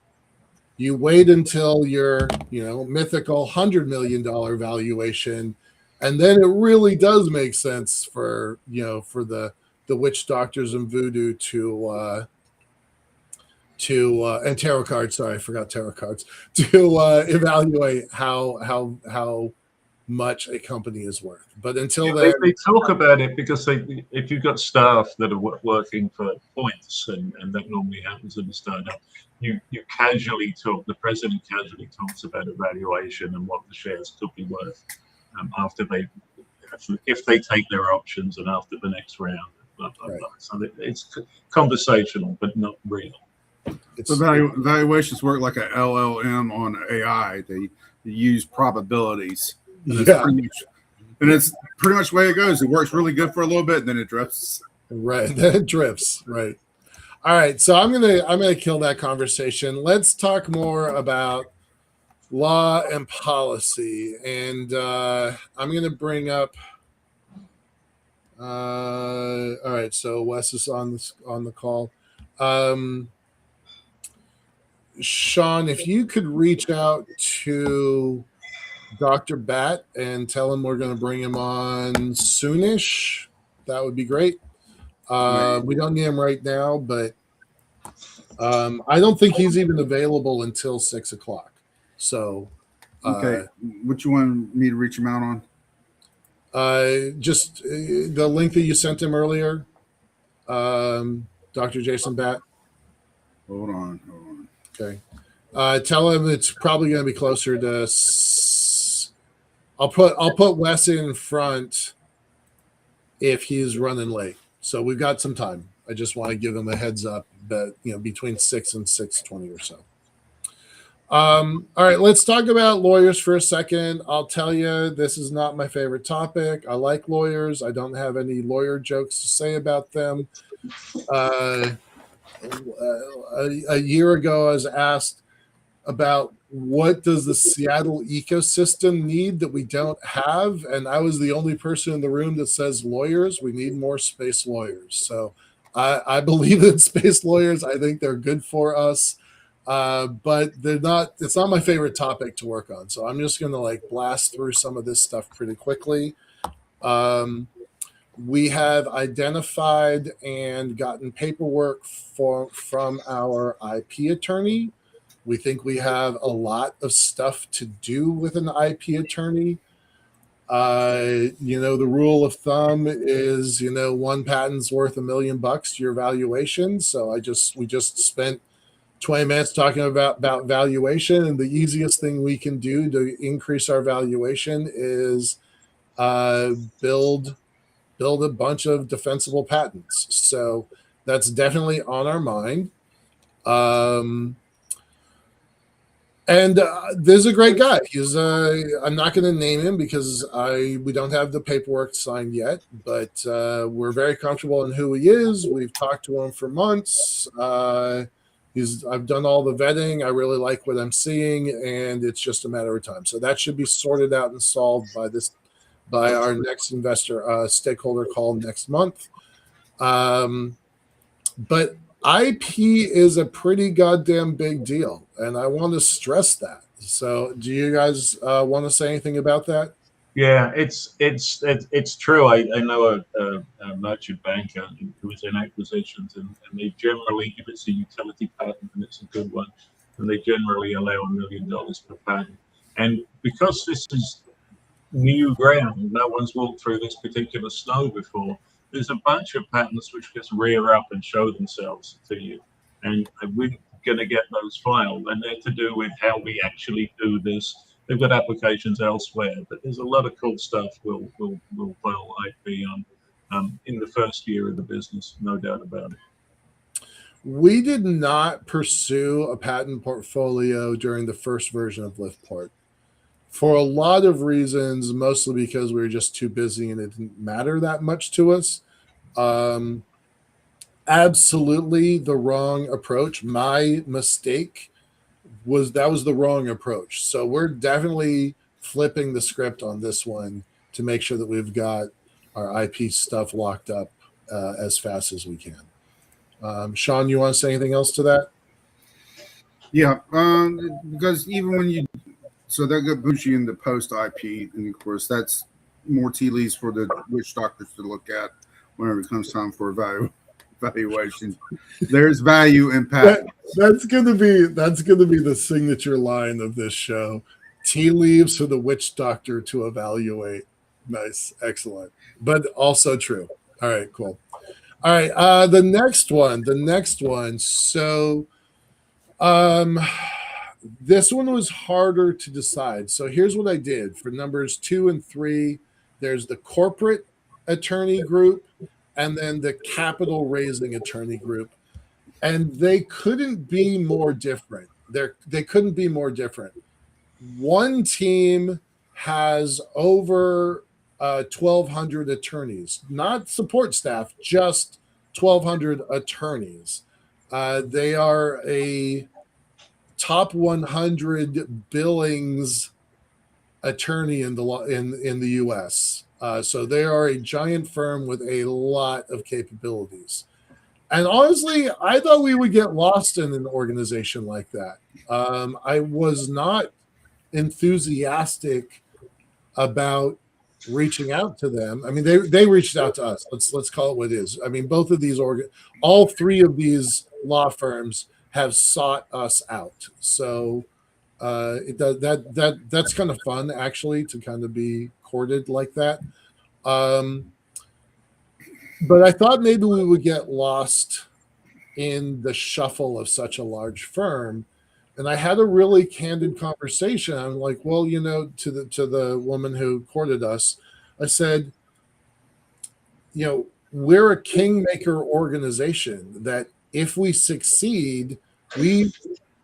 You wait until your, mythical $100 million valuation, and then it really does make sense for the the witch doctors and voodoo to and tarot cards. Sorry, I forgot tarot cards to evaluate how much a company is worth. But until then, they talk about it because if you've got staff that are working for points, and that normally happens in a startup, you casually talk. The president casually talks about evaluation and what the shares could be worth after if they take their options and after the next round. Blah, blah, right. blah. So it's conversational, but not real. So valuations work like a LLM on AI. They use probabilities. And it's pretty much the way it goes. It works really good for a little bit, and then it drifts. Right, then it drifts. Right. All right. So I'm gonna kill that conversation. Let's talk more about law and policy, and I'm gonna bring up. All right. So Wes is on the call. Sean, if you could reach out to Dr. Bat and tell him we're going to bring him on soonish, that would be great. We don't need him right now, but I don't think he's even available until 6 o'clock. So, okay, what you want me to reach him out on? Just the link that you sent him earlier, Dr. Jason Bat. Hold on. Okay. Tell him it's probably going to be closer to. I'll put Wes in front if he's running late. So we've got some time. I just want to give him a heads up that between 6 and 6:20 or so. All right, let's talk about lawyers for a second. I'll tell you, this is not my favorite topic. I like lawyers. I don't have any lawyer jokes to say about them. A year ago, I was asked about what does the Seattle ecosystem need that we don't have, and I was the only person in the room that says lawyers. We need more space lawyers. So I believe in space lawyers. I think they're good for us, but they're not. It's not my favorite topic to work on. So I'm just going to blast through some of this stuff pretty quickly. We have identified and gotten paperwork from our IP attorney. We think we have a lot of stuff to do with an IP attorney. The rule of thumb is, one patent's worth $1 million to your valuation. So we just spent 20 minutes talking about valuation, and the easiest thing we can do to increase our valuation is build a bunch of defensible patents. So that's definitely on our mind. And there's a great guy. He's I'm not going to name him because we don't have the paperwork signed yet, but we're very comfortable in who he is. We've talked to him for months. I've done all the vetting. I really like what I'm seeing, and it's just a matter of time. So that should be sorted out and solved by our next stakeholder call next month. But IP is a pretty goddamn big deal, and I want to stress that. So do you guys want to say anything about that? Yeah, it's true. I know a merchant banker who is in acquisitions, and they generally, if it's a utility patent and it's a good one, and they generally allow $1 million per patent. And because this is new ground, no one's walked through this particular snow before, there's a bunch of patents which just rear up and show themselves to you. And we're going to get those filed, and they're to do with how we actually do this. They've got applications elsewhere, but there's a lot of cool stuff we'll file IP on in the first year of the business, no doubt about it. We did not pursue a patent portfolio during the first version of LiftPort for a lot of reasons, mostly because we were just too busy and it didn't matter that much to us. Absolutely the wrong approach. My mistake was the wrong approach. So we're definitely flipping the script on this one to make sure that we've got our IP stuff locked up as fast as we can. Sean, you want to say anything else to that? Yeah, because even when so they're going to boot you in the post IP, and of course that's more tea leaves for the witch doctors to look at. whenever it comes time for evaluation. There's value in patents. That's gonna be the signature line of this show. Tea leaves for the witch doctor to evaluate. Nice, excellent, but also true. All right, cool. All right, the next one. So, this one was harder to decide. So here's what I did for numbers 2 and 3. There's the corporate attorney group, and then the capital raising attorney group, and they couldn't be more different. They couldn't be more different. One team has over 1,200 attorneys, not support staff, just 1,200 attorneys. They are a top 100 billings attorney in the U.S. So they are a giant firm with a lot of capabilities. And honestly, I thought we would get lost in an organization like that. I was not enthusiastic about reaching out to them. I mean, they reached out to us. Let's call it what it is. I mean, both of these all three of these law firms have sought us out. So it does that's kind of fun actually to kind of be courted like that. But I thought maybe we would get lost in the shuffle of such a large firm. And I had a really candid conversation. I'm like, well, to the woman who courted us, I said, we're a kingmaker organization that if we succeed, we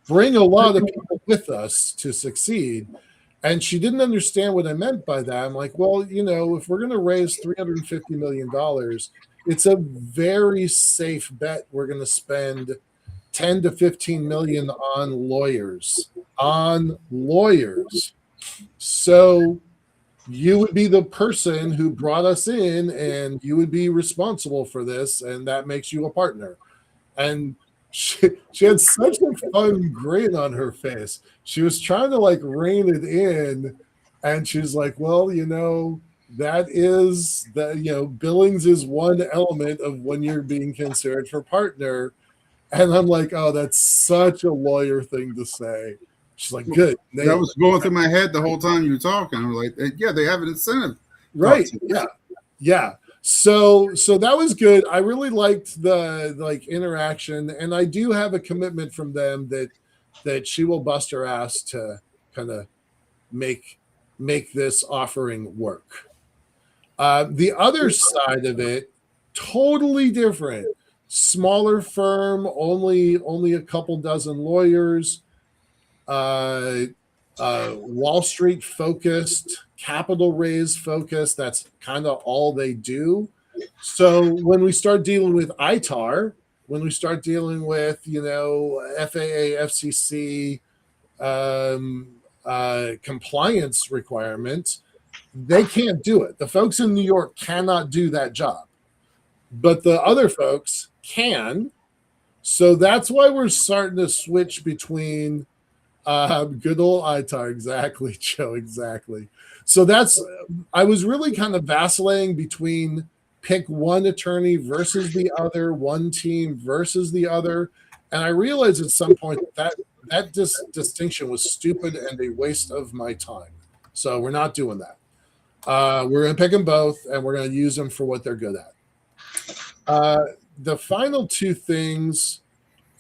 bring a lot of people with us to succeed. And she didn't understand what I meant by that. I'm like, well, if we're going to raise $350 million, it's a very safe bet we're going to spend 10 to 15 million on lawyers. So you would be the person who brought us in and you would be responsible for this, and that makes you a partner. And she had such a fun grin on her face. She was trying to rein it in, and she's like, well, that is that, billings is one element of when you're being considered for partner. And I'm like, oh, that's such a lawyer thing to say. She's like, good. That was going through my head the whole time you were talking. I was like, yeah, they have an incentive. Right. Yeah. So that was good. I really liked the interaction, and I do have a commitment from them that she will bust her ass to kind of make this offering work. The other side of it, totally different. Smaller firm, only a couple dozen lawyers, Wall Street focused, capital raise focused. That's kind of all they do. So when we start dealing with ITAR, when we start dealing with FAA, FCC compliance requirements, they can't do it. The folks in New York cannot do that job, but the other folks can. So that's why we're starting to switch between good old ITAR. Exactly, Joe. Exactly. So I was really kind of vacillating between pick one attorney versus the other, one team versus the other. And I realized at some point that distinction was stupid and a waste of my time. So we're not doing that. We're going to pick them both, and we're going to use them for what they're good at. The final two things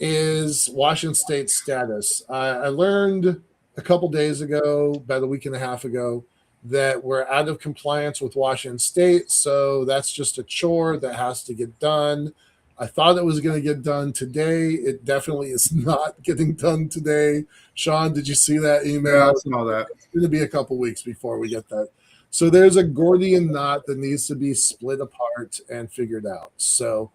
is Washington State status. I learned a couple days ago, about a week and a half ago, that we're out of compliance with Washington State. So that's just a chore that has to get done. I thought it was going to get done today. It definitely is not getting done today. Sean, did you see that email? Yeah, I saw that. It's going to be a couple weeks before we get that. So there's a Gordian knot that needs to be split apart and figured out. So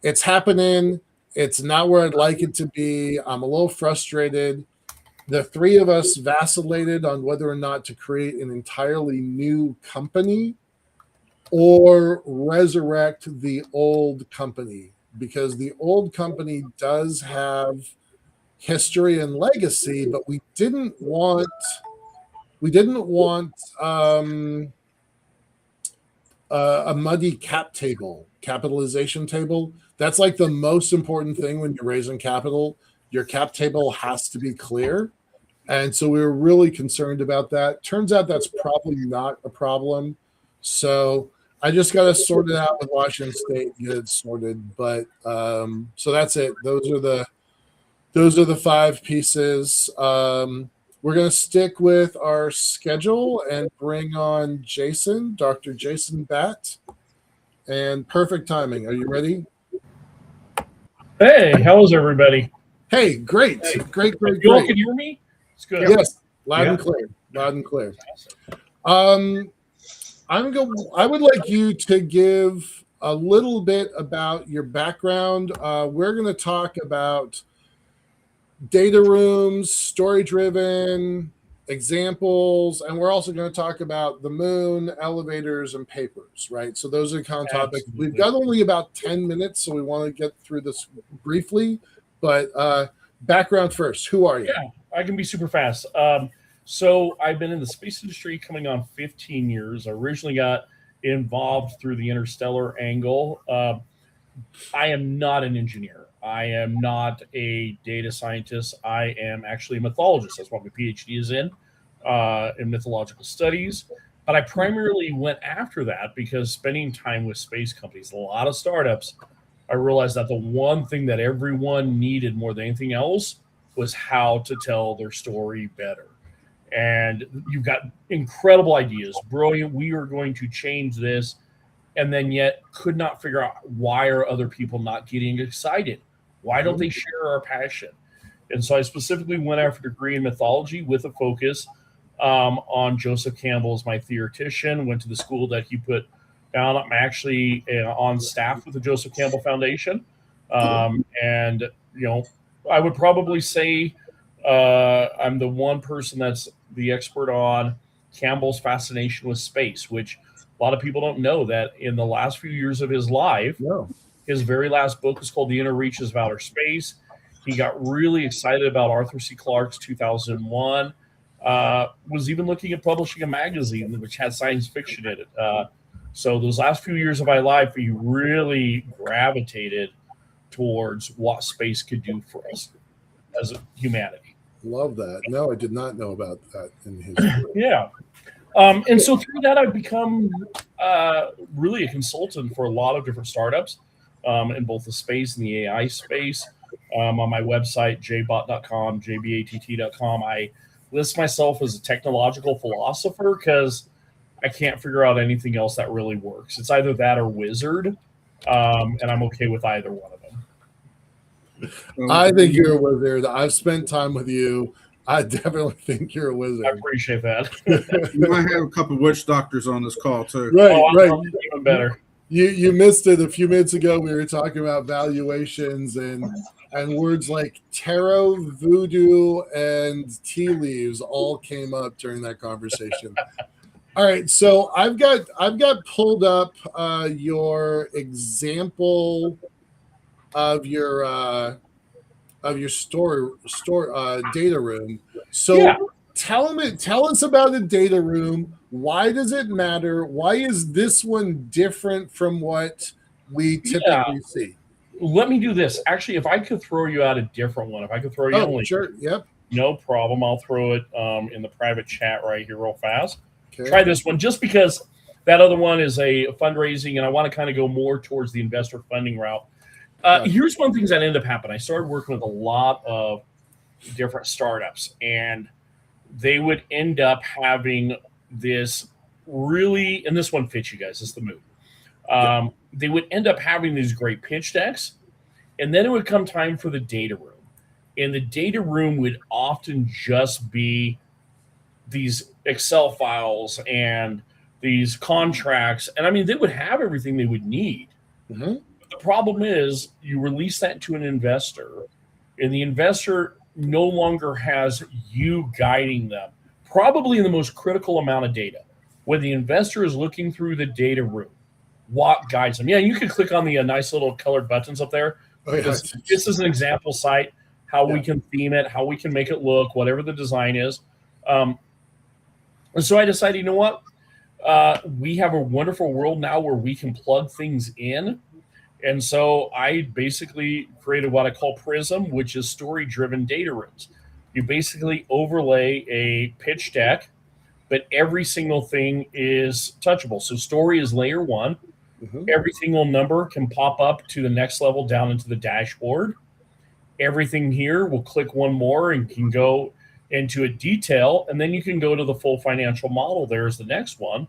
it's happening. It's not where I'd like it to be. I'm a little frustrated. The three of us vacillated on whether or not to create an entirely new company or resurrect the old company, because the old company does have history and legacy, but we didn't want a muddy cap table, capitalization table. That's like the most important thing when you're raising capital. Your cap table has to be clear. And so we were really concerned about that. Turns out that's probably not a problem. So I just got to sort it out with Washington State, get it sorted. But so that's it. Those are the 5 pieces. We're going to stick with our schedule and bring on Jason, Dr. Jason Batt. And perfect timing. Are you ready? Hey, how's everybody? Hey, great. Great. You all can hear me? It's good. Yes, loud and clear. Loud and clear. I would like you to give a little bit about your background. We're going to talk about data rooms, story-driven examples, and we're also going to talk about the moon, elevators, and papers, right? So those are the kind of topics. Absolutely. We've got only about 10 minutes, so we want to get through this briefly. But background first. Who are you? Yeah, I can be super fast. So I've been in the space industry coming on 15 years. I originally got involved through the interstellar angle. I am not an engineer. I am not a data scientist. I am actually a mythologist. That's what my PhD is in mythological studies. But I primarily went after that because spending time with space companies, a lot of startups, I realized that the one thing that everyone needed more than anything else was how to tell their story better. And you've got incredible ideas, brilliant. We are going to change this, and then yet could not figure out why are other people not getting excited? Why don't they share our passion? And so I specifically went after a degree in mythology with a focus on Joseph Campbell as my theoretician. Went to the school that he put down. I'm actually on staff with the Joseph Campbell Foundation. And, I would probably say I'm the one person that's the expert on Campbell's fascination with space, which a lot of people don't know that in the last few years of his life, his very last book is called The Inner Reaches of Outer Space. He got really excited about Arthur C. Clarke's 2001. Was even looking at publishing a magazine which had science fiction in it. So those last few years of my life, he really gravitated towards what space could do for us as humanity. Love that. No, I did not know about that in his book. Yeah. And so through that, I've become really a consultant for a lot of different startups in both the space and the AI space. On my website, jbot.com, jbatt.com, I list myself as a technological philosopher because I can't figure out anything else that really works. It's either that or wizard, and I'm okay with either one of them. I think you're a wizard. I've spent time with you. I definitely think you're a wizard. I appreciate that. You might have a couple of witch doctors on this call too. Right. Even better. You missed it a few minutes ago. We were talking about valuations and words like tarot, voodoo, and tea leaves all came up during that conversation. All right, so I've got pulled up your example of your store data room. So tell us about the data room. Why does it matter? Why is this one different from what we typically see? Let me do this. Actually, if I could throw you out a different one, if I could throw you out a link. Sure. Yep. No problem. I'll throw it in the private chat right here real fast. Okay. Try this one just because that other one is a fundraising, and I want to kind of go more towards the investor funding route. Here's one of the things that ended up happening. I started working with a lot of different startups, and they would end up having this really, and this one fits you guys, it's the moon. They would end up having these great pitch decks, and then it would come time for the data room. And the data room would often just be these Excel files and these contracts. And I mean, they would have everything they would need. Mm-hmm. But the problem is you release that to an investor, and the investor no longer has you guiding them, probably in the most critical amount of data. When the investor is looking through the data room, what guides them? Yeah, you can click on the nice little colored buttons up there. This is an example site, how we can theme it, how we can make it look, whatever the design is. And so I decided, you know what? We have a wonderful world now where we can plug things in. And so I basically created what I call Prism, which is story-driven data rooms. You basically overlay a pitch deck, but every single thing is touchable. So story is layer one. Mhm. Every single number can pop up to the next level down into the dashboard. Everything here will click one more and can go into a detail, and then you can go to the full financial model. There's the next one,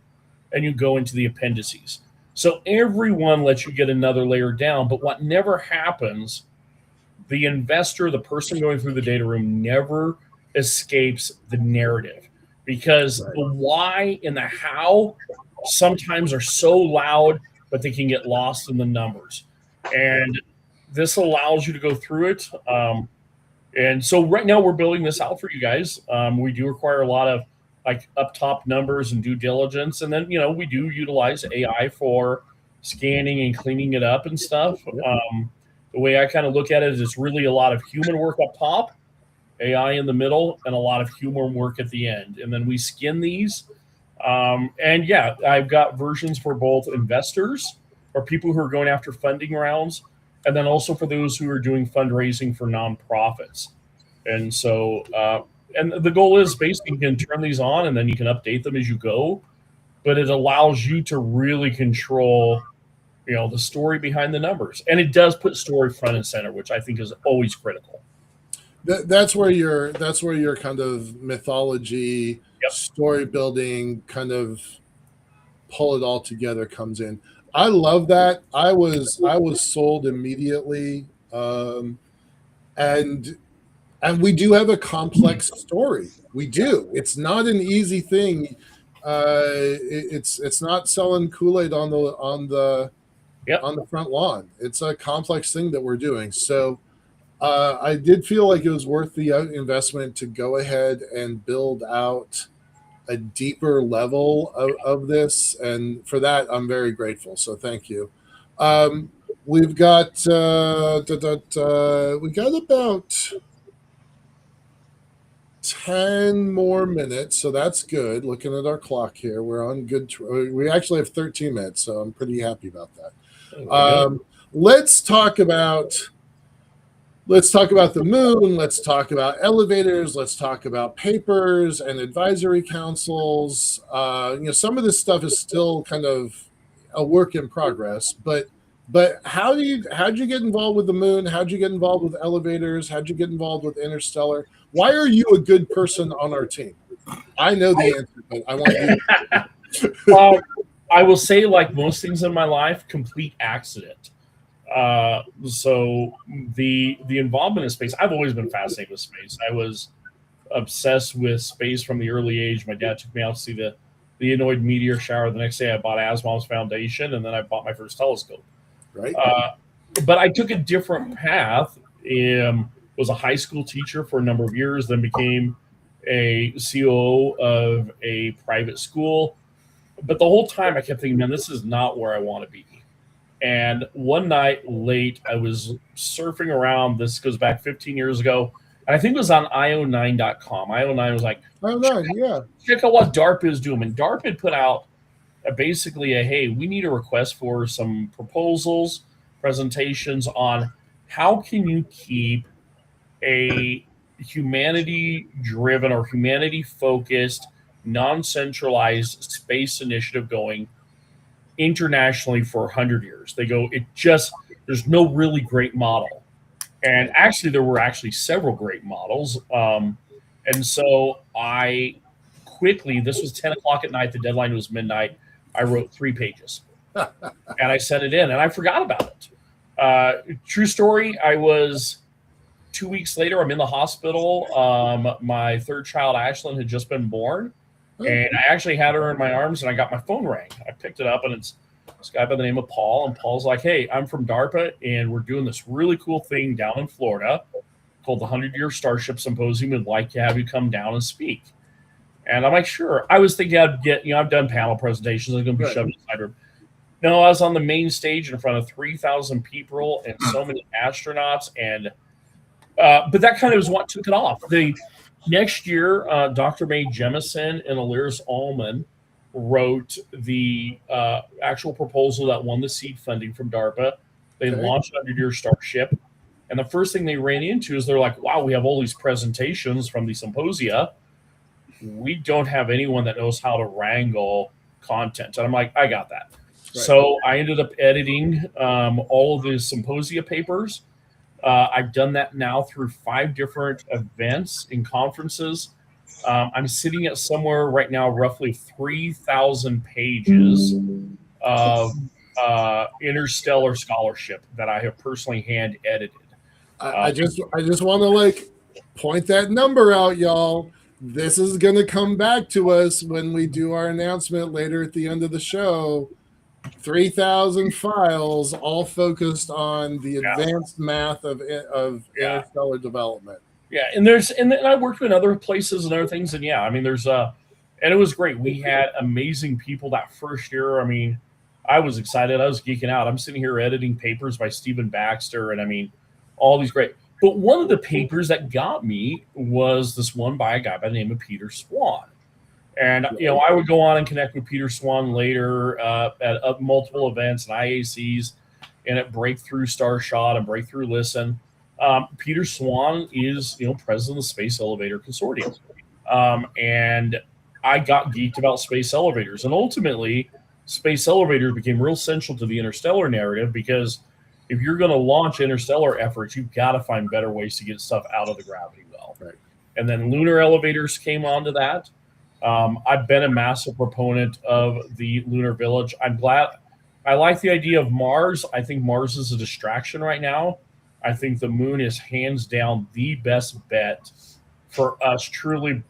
and you go into the appendices. So everyone lets you get another layer down, but what never happens, the investor, the person going through the data room, never escapes the narrative, because Right. the why and the how sometimes are so loud, but they can get lost in the numbers. And this allows you to go through it. And so right now we're building this out for you guys. We do require a lot of like up top numbers and due diligence, and then we do utilize AI for scanning and cleaning it up and stuff. The way I kind of look at it is it's really a lot of human work up top, AI in the middle, and a lot of human work at the end. And then we skin these. And yeah, I've got versions for both investors or people who are going after funding rounds, and then also for those who are doing fundraising for nonprofits. And so, and the goal is basically you can turn these on and then you can update them as you go, but it allows you to really control, the story behind the numbers. And it does put story front and center, which I think is always critical. That's where your kind of mythology, Yep. story building, kind of pull it all together comes in. I love that. I was sold immediately, and we do have a complex story. We do. It's not an easy thing. It's not selling Kool-Aid on the Yep. on the front lawn. It's a complex thing that we're doing. So I did feel like it was worth the investment to go ahead and build out a deeper level of this, and for that I'm very grateful. So thank you. We've got we got about 10 more minutes, so that's good. Looking at our clock here, we're on good. We actually have 13 minutes, so I'm pretty happy about that. Let's talk about the moon. Let's talk about elevators. Let's talk about papers and advisory councils. Some of this stuff is still kind of a work in progress. But how'd you get involved with the moon? How'd you get involved with elevators? How'd you get involved with interstellar? Why are you a good person on our team? I know the answer, but I want you. I will say, like most things in my life, complete accident. So the involvement in space, I've always been fascinated with space. I was obsessed with space from the early age. My dad took me out to see the Leonid meteor shower. The next day I bought Asimov's Foundation, and then I bought my first telescope. Right. But I took a different path. Was a high school teacher for a number of years, then became a COO of a private school. But the whole time I kept thinking, man, this is not where I want to be. And one night late, I was surfing around. This goes back 15 years ago. And I think it was on io9.com. io9 was like, check out what DARPA is doing. And DARPA had put out basically hey, we need a request for some proposals, presentations on how can you keep a humanity-driven or humanity-focused, non-centralized space initiative going internationally for 100 years. They go, there's no really great model. And actually, there were several great models. And so I quickly, this was 10 o'clock at night, the deadline was midnight, I wrote 3 pages. And I sent it in, and I forgot about it. True story, I was 2 weeks later, I'm in the hospital. My third child, Ashlyn, had just been born. And I actually had her in my arms, and I got my phone rang. I picked it up, and it's this guy by the name of Paul. And Paul's like, hey, I'm from DARPA, and we're doing this really cool thing down in Florida called the 100-Year Starship Symposium. We'd like to have you come down and speak. And I'm like, sure. I was thinking I'd get, I've done panel presentations. I'm going to be shoved in the side room. No, I was on the main stage in front of 3,000 people and so many astronauts. And but that kind of was what took it off. The next year, Dr. Mae Jemison and Aliris Ullman wrote the actual proposal that won the seed funding from DARPA. They Okay. launched under your Starship. And the first thing they ran into is they're like, wow, we have all these presentations from the symposia. We don't have anyone that knows how to wrangle content. And I'm like, I got that. Right. So I ended up editing all of the symposia papers. I've done that now through 5 different events and conferences. I'm sitting at somewhere right now, roughly 3,000 pages of interstellar scholarship that I have personally hand edited. I just want to like point that number out, y'all. This is going to come back to us when we do our announcement later at the end of the show. 3,000 files, all focused on the advanced math of interstellar development. Yeah, and then I worked in other places and other things, and yeah, I mean, there's and it was great. We had amazing people that first year. I mean, I was excited. I was geeking out. I'm sitting here editing papers by Stephen Baxter, and I mean, all these great. But one of the papers that got me was this one by a guy by the name of Peter Swan. And, I would go on and connect with Peter Swan later at multiple events and IACs and at Breakthrough Starshot and Breakthrough Listen. Peter Swan is, president of the Space Elevator Consortium. And I got geeked about space elevators. And ultimately, space elevators became real central to the interstellar narrative because if you're going to launch interstellar efforts, you've got to find better ways to get stuff out of the gravity well. Right. And then lunar elevators came onto that. I've been a massive proponent of the Lunar Village. I'm glad. I like the idea of Mars. I think Mars is a distraction right now. I think the moon is hands down the best bet for us truly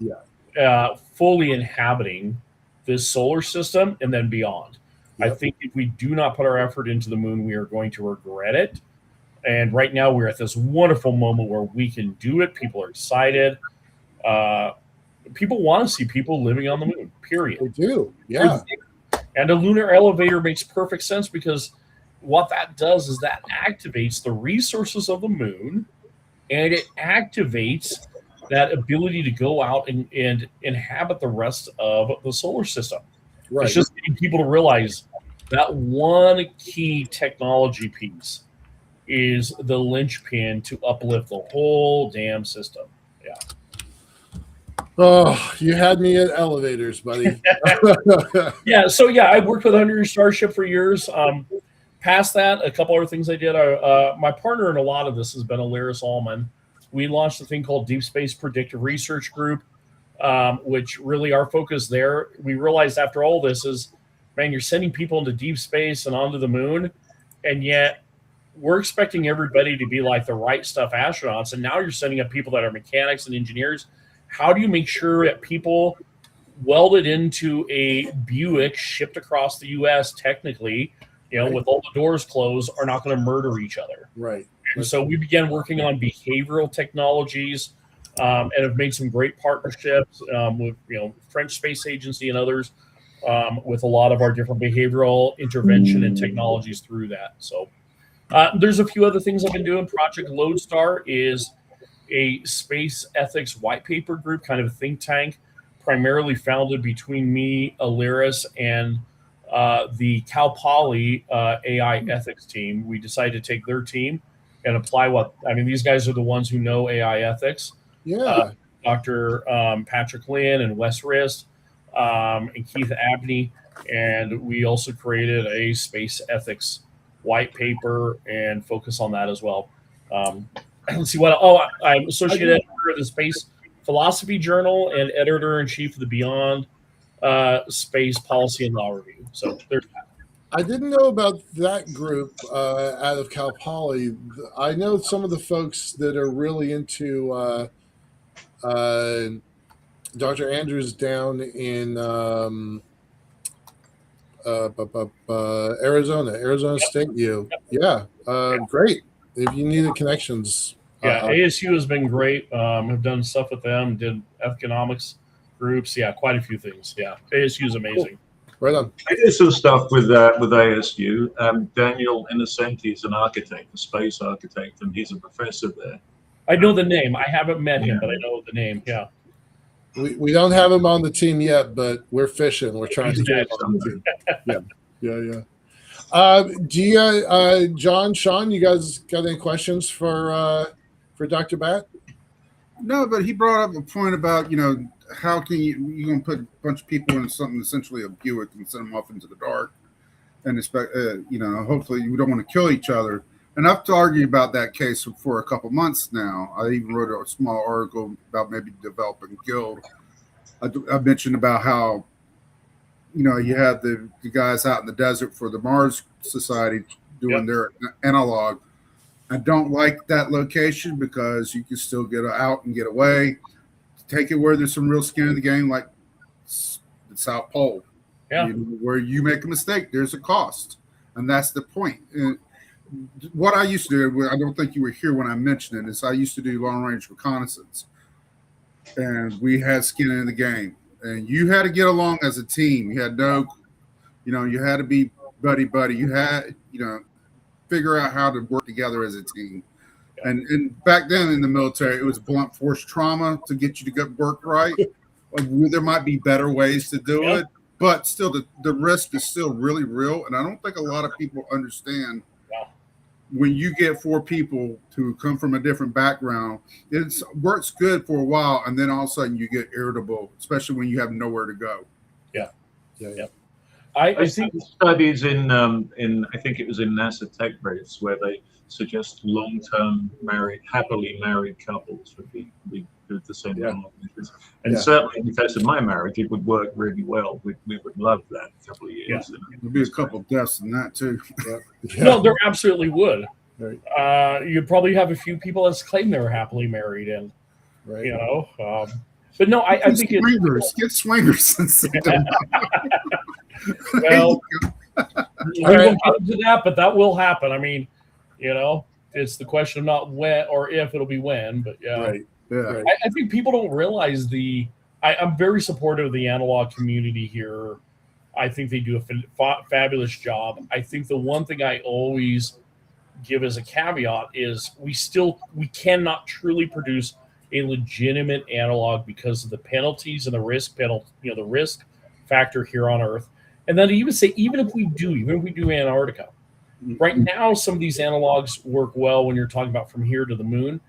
fully inhabiting this solar system and then beyond. Yep. I think if we do not put our effort into the moon, we are going to regret it. And right now we're at this wonderful moment where we can do it. People are excited. People want to see people living on the moon, period. They do, yeah. And a lunar elevator makes perfect sense because what that does is that activates the resources of the moon, and it activates that ability to go out and inhabit the rest of the solar system. Right. It's just getting people to realize that one key technology piece is the linchpin to uplift the whole damn system. Yeah. Oh, you had me at elevators, buddy. Yeah. So yeah, I worked with Under Starship for years. Past that, a couple other things I did. My partner in a lot of this has been Alaris Allman. We launched a thing called Deep Space Predictive Research Group, which really our focus there. We realized after all this is, man, you're sending people into deep space and onto the moon, and yet we're expecting everybody to be like the right stuff astronauts, and now you're sending up people that are mechanics and engineers. How do you make sure that people welded into a Buick shipped across the U.S. technically, with all the doors closed, are not going to murder each other? Right. And so we began working on behavioral technologies and have made some great partnerships with French Space Agency and others with a lot of our different behavioral intervention and technologies through that. So there's a few other things I've been doing. Project Lodestar is a space ethics white paper group, kind of a think tank, primarily founded between me, Alaris, and the Cal Poly AI ethics team. We decided to take their team and apply these guys are the ones who know AI ethics. Yeah. Dr. Patrick Lynn and Wes Rist and Keith Abney. And we also created a space ethics white paper and focus on that as well. Let's see what. I'm associate editor of the Space Philosophy Journal and editor-in-chief of the Beyond Space Policy and Law Review. So there's that. I didn't know about that group out of Cal Poly. I know some of the folks that are really into Dr. Andrews down in Arizona State U. Yeah, great. If you needed connections. Yeah, ASU has been great. I've done stuff with them, did economics groups. Yeah, quite a few things. Yeah, ASU is amazing. Cool. Right on. I did some stuff with ASU. Daniel Innocenti is an architect, a space architect, and he's a professor there. I know the name. I haven't met him, but I know the name. Yeah. We don't have him on the team yet, but we're fishing. We're trying to get him on the team. Yeah. Do you, John, Sean, you guys got any questions for Dr. Bat? No, but he brought up a point about, how can you going to put a bunch of people in something essentially a Buick and send them off into the dark and expect, hopefully you don't want to kill each other. And I've argued about that case for a couple months now. I even wrote a small article about maybe developing a guild. I mentioned about how, you had the guys out in the desert for the Mars Society doing their analog. I don't like that location because you can still get out and get away. Take it where there's some real skin in the game, like the South Pole. Yeah. Where you make a mistake, there's a cost. And that's the point. And what I used to do, I don't think you were here when I mentioned it, is I used to do long-range reconnaissance. And we had skin in the game. And you had to get along as a team. You had you had to be buddy-buddy. You had, figure out how to work together as a team. And back then in the military, it was blunt force trauma to get you to get work right. There might be better ways to do it, but still the risk is still really real. And I don't think a lot of people understand when you get 4 people to come from a different background, it works good for a while. And then all of a sudden you get irritable, especially when you have nowhere to go. Yeah. I see studies in I think it was in NASA Tech Race where they suggest long-term happily married couples would be good the same languages. And certainly in the case of my marriage, it would work really well. We would love that a couple of years. There'd be a couple of deaths in that too. No, there absolutely would. Right. You'd probably have a few people that claim they were happily married, and but no, I think get swingers and send them. Well, we won't get into that, but that will happen. I mean, it's the question of not when or if, it'll be when. But I think people don't realize I'm very supportive of the analog community here. I think they do a fabulous job. I think the one thing I always give as a caveat is we cannot truly produce a legitimate analog because of the penalties and the risk the risk factor here on Earth. And then to even say, even if we do Antarctica, right now, some of these analogs work well when you're talking about from here to the moon.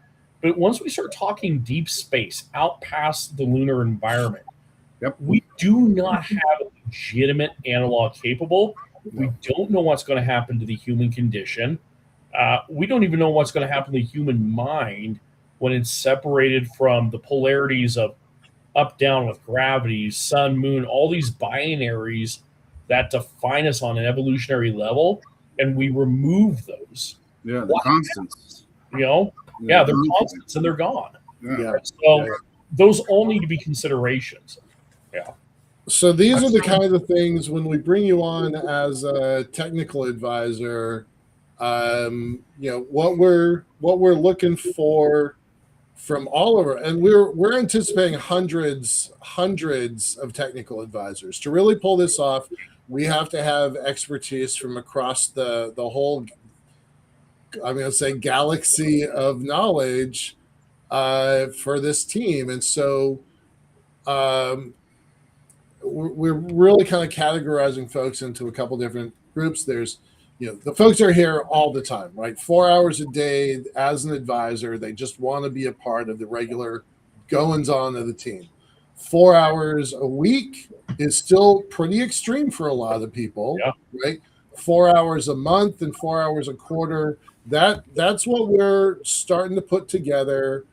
But once we start talking deep space, out past the lunar environment, we do not have a legitimate analog capable. We don't know what's going to happen to the human condition. We don't even know what's going to happen to the human mind when it's separated from the polarities of up, down with gravity, sun, moon, all these binaries that define us on an evolutionary level, and we remove those. Yeah, the constants. They're constants and they're gone. So those all need to be considerations. Yeah. So these are the kind of things when we bring you on as a technical advisor, what we're looking for from all over, and we're anticipating hundreds of technical advisors to really pull this off. We have to have expertise from across the whole, I'm going to say, galaxy of knowledge for this team. And so we're really kind of categorizing folks into a couple different groups. There's, the folks are here all the time, right? 4 hours a day as an advisor. They just want to be a part of the regular goings on of the team. 4 hours a week is still pretty extreme for a lot of people, right? 4 hours a month and 4 hours a quarter. That's what we're starting to put together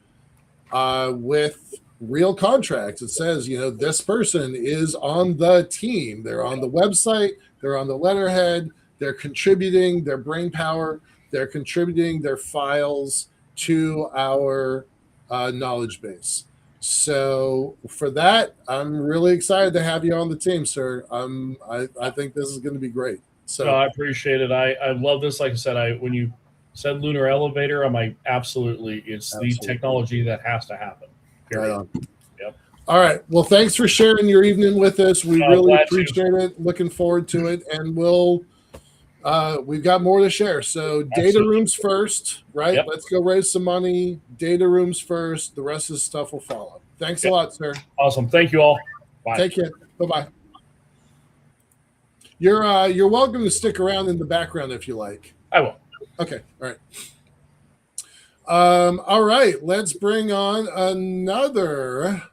with real contracts. It says, this person is on the team. They're on the website. They're on the letterhead. They're contributing their brain power. They're contributing their files to our knowledge base. So for that, I'm really excited to have you on the team, sir. I think this is going to be great. So no, I appreciate it. I love this. Like I said, when you said Lunar Elevator, I'm like, absolutely. It's the technology that has to happen. Right on. Yep. All right. Well, thanks for sharing your evening with us. We really appreciate it. Looking forward to it. And we've got more to share. So data rooms first, right? Let's go raise some money. Data rooms first. The rest of the stuff will follow. Thanks a lot, sir. Awesome. Thank you all. Bye. Take care. Bye-bye. You're welcome to stick around in the background if you like. I will. Okay. All right. All right. Let's bring on another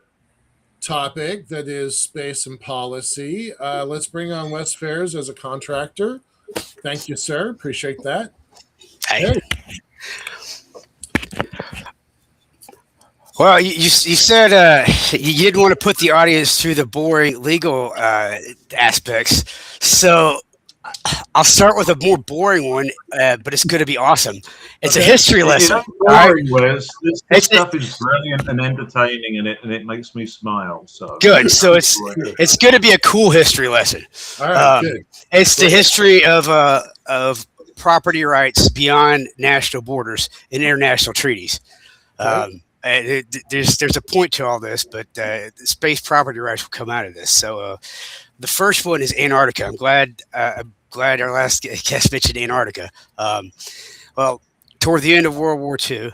topic that is space and policy. Let's bring on Wes Fairs as a contractor. Thank you, sir. Appreciate that. Hey. Well, you said you didn't want to put the audience through the boring legal aspects, so I'll start with a more boring one, but it's going to be awesome. It's a history lesson. Boring, Wes. This stuff is brilliant and entertaining, and it makes me smile. So good. So it's going to be a cool history lesson. All right. Good. It's the history of property rights beyond national borders in international treaties. There's a point to all this, but space property rights will come out of this. So the first one is Antarctica. I'm glad our last guest mentioned Antarctica. Well, toward the end of World War II,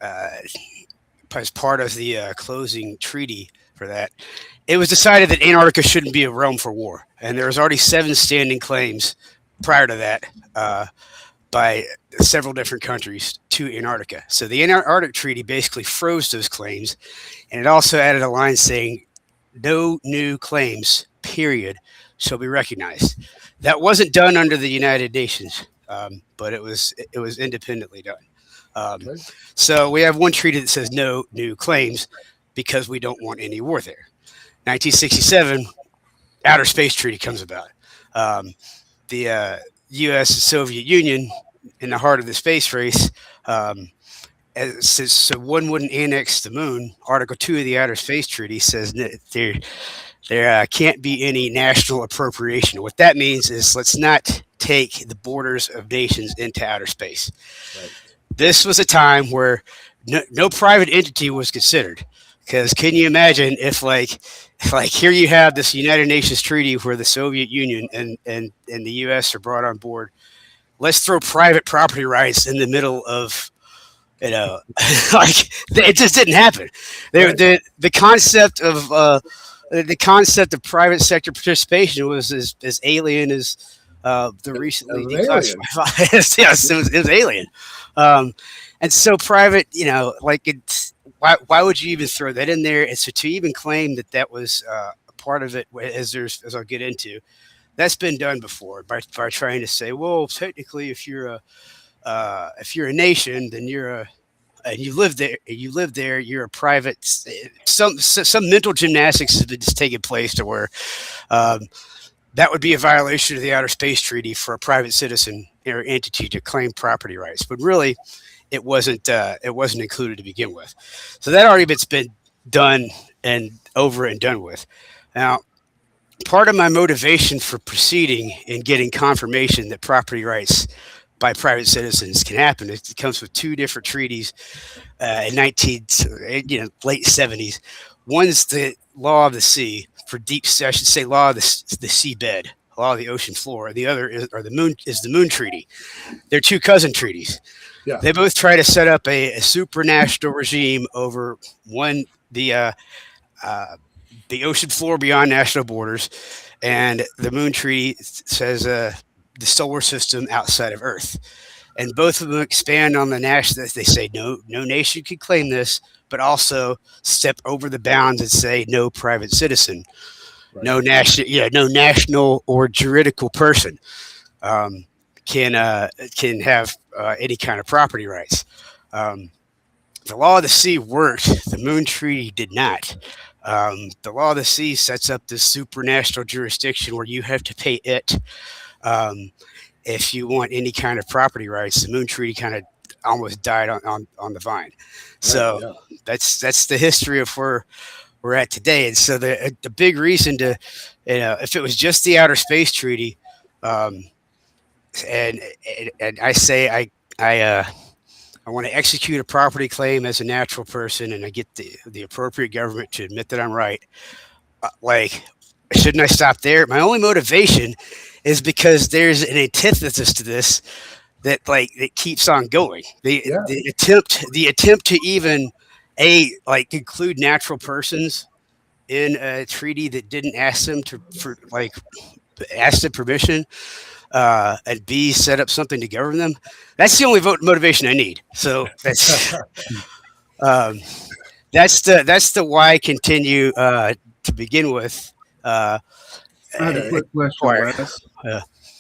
as part of the closing treaty for that, it was decided that Antarctica shouldn't be a realm for war. And there was already 7 standing claims prior to that by several different countries to Antarctica. So the Antarctic Treaty basically froze those claims, and it also added a line saying no new claims, period, shall be recognized. That wasn't done under the United Nations, but it was independently done. So we have one treaty that says no new claims because we don't want any war there. 1967, Outer Space Treaty comes about. The U.S. and Soviet Union, in the heart of the space race, so one wouldn't annex the moon. Article 2 of the Outer Space Treaty says that there can't be any national appropriation. What that means is let's not take the borders of nations into outer space. Right. This was a time where no private entity was considered. Because can you imagine if like here you have this United Nations treaty where the Soviet Union and the U.S. are brought on board. Let's throw private property rights in the middle of, like it just didn't happen. Right. The concept of private sector participation was as alien as the recently declassified. Yes, it was alien. And so private, like it's. Why would you even throw that in there? And so to even claim that was a part of it, as I'll get into, that's been done before by trying to say, well, technically, if you're a nation, then you live there, you're a private. Some mental gymnastics has been just taking place to where that would be a violation of the Outer Space Treaty for a private citizen or entity to claim property rights, but really. It wasn't included to begin with. So that argument's been done and over and done with. Now, part of my motivation for proceeding and getting confirmation that property rights by private citizens can happen, it comes with 2 different treaties in late 70s. One's the law of the sea for deep sea, I should say law of the seabed, law of the ocean floor. The other is the Moon Treaty. They're 2 cousin treaties. Yeah. They both try to set up a supranational regime over the ocean floor beyond national borders, and the Moon Treaty says the solar system outside of Earth. And both of them expand on the national. They say no nation can claim this, but also step over the bounds and say no private citizen, right. no national or juridical person can have any kind of property rights. The law of the sea worked. The Moon Treaty did not. The law of the sea sets up this supranational jurisdiction where you have to pay it if you want any kind of property rights. The Moon Treaty kind of almost died on the vine. So that's the history of where we're at today. And so the big reason to, if it was just the Outer Space Treaty, and I say I want to execute a property claim as a natural person, and I get the appropriate government to admit that I'm right. Shouldn't I stop there? My only motivation is because there's an antithesis to this that keeps on going. The attempt to even like include natural persons in a treaty that didn't ask them ask them permission, and B, set up something to govern them. That's the only motivation I need. So um, that's the why continue to begin with. I have a quick question, Wes.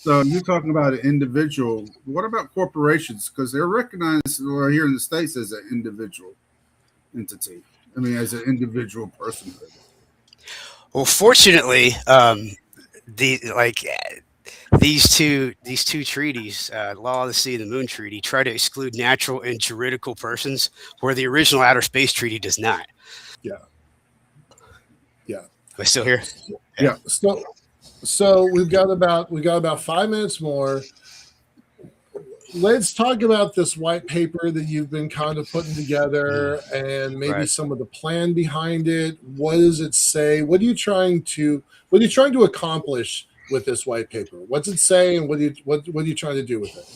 So you're talking about an individual. What about corporations? Because they're recognized here in the States as an individual entity. I mean, as an individual personhood. Well, fortunately, these two treaties, Law of the Sea and the Moon Treaty, try to exclude natural and juridical persons, where the original Outer Space Treaty does not. Yeah. Am I still here? Yeah. So we've got about 5 minutes more. Let's talk about this white paper that you've been kind of putting together, and maybe some of the plan behind it. What does it say? What are you trying to accomplish with this white paper? What's it say, and what are you trying to do with it?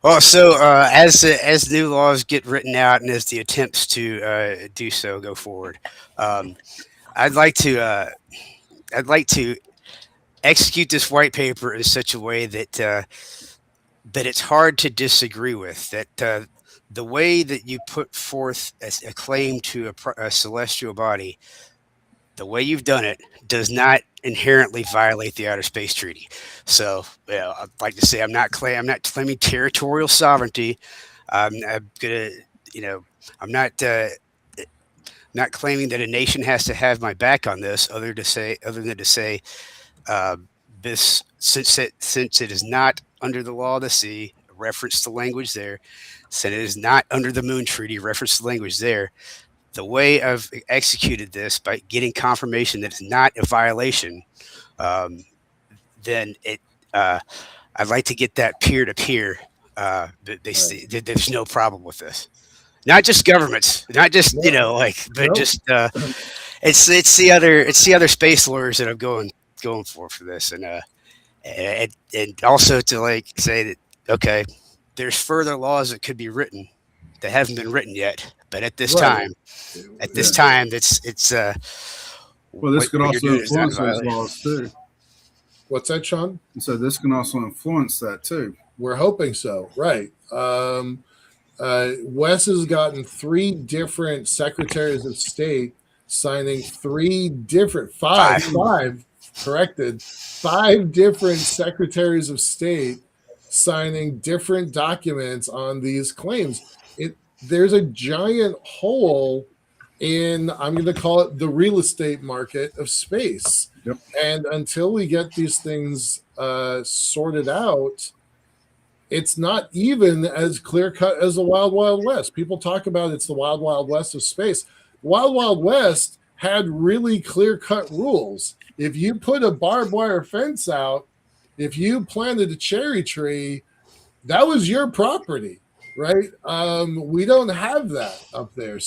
Well, so as new laws get written out, and as the attempts to do so go forward, I'd like to execute this white paper in such a way that it's hard to disagree with. That the way that you put forth a claim to a celestial body, the way you've done it, does not inherently violate the Outer Space Treaty. So, I'd like to say I'm not claiming territorial sovereignty. I'm not claiming that a nation has to have my back on this, other than to say this, since it is not under the Law of the Sea, reference the language there, since it is not under the Moon Treaty, reference the language there. The way I've executed this, by getting confirmation that it's not a violation, then I'd like to get that peer to peer. There's no problem with this. Not just governments, not just just it's the other space lawyers that I'm going for this, and also to say that, okay, there's further laws that could be written that haven't been written yet, but at this time, it's well, this could also influence those laws too. What's that, Sean? So this can also influence that too. We're hoping so, right? Wes has gotten 3 different secretaries of state signing 5 different secretaries of state signing different documents on these claims. There's a giant hole in, I'm going to call it, the real estate market of space. Yep. And until we get these things sorted out, it's not even as clear cut as the Wild Wild West. People talk about it's the Wild Wild West of space. The Wild Wild West had really clear cut rules. If you put a barbed wire fence out, if you planted a cherry tree, that was your property, right? We don't have that up there.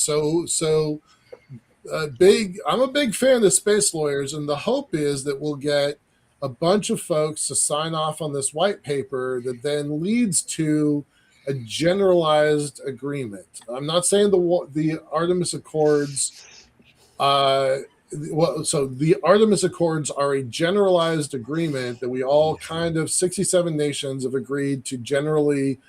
I'm a big fan of space lawyers, and the hope is that we'll get a bunch of folks to sign off on this white paper that then leads to a generalized agreement. I'm not saying the Artemis Accords. So the Artemis Accords are a generalized agreement that we all 67 nations have agreed to generally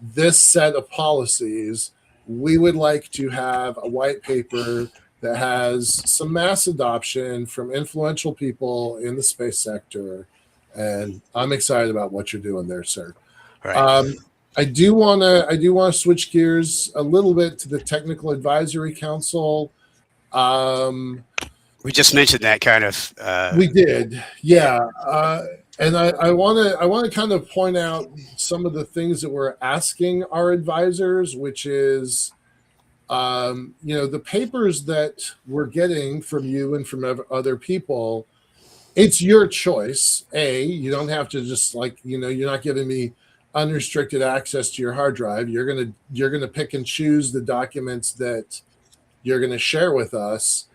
this set of policies. We would like to have a white paper that has some mass adoption from influential people in the space sector. And I'm excited about what you're doing there, sir. Right. I do want to switch gears a little bit to the Technical Advisory Council. We just mentioned that kind of. We did, yeah. And I want to kind of point out some of the things that we're asking our advisors, which is, the papers that we're getting from you and from other people. It's your choice. You don't have to just you're not giving me unrestricted access to your hard drive. You're gonna pick and choose the documents that you're gonna share with us.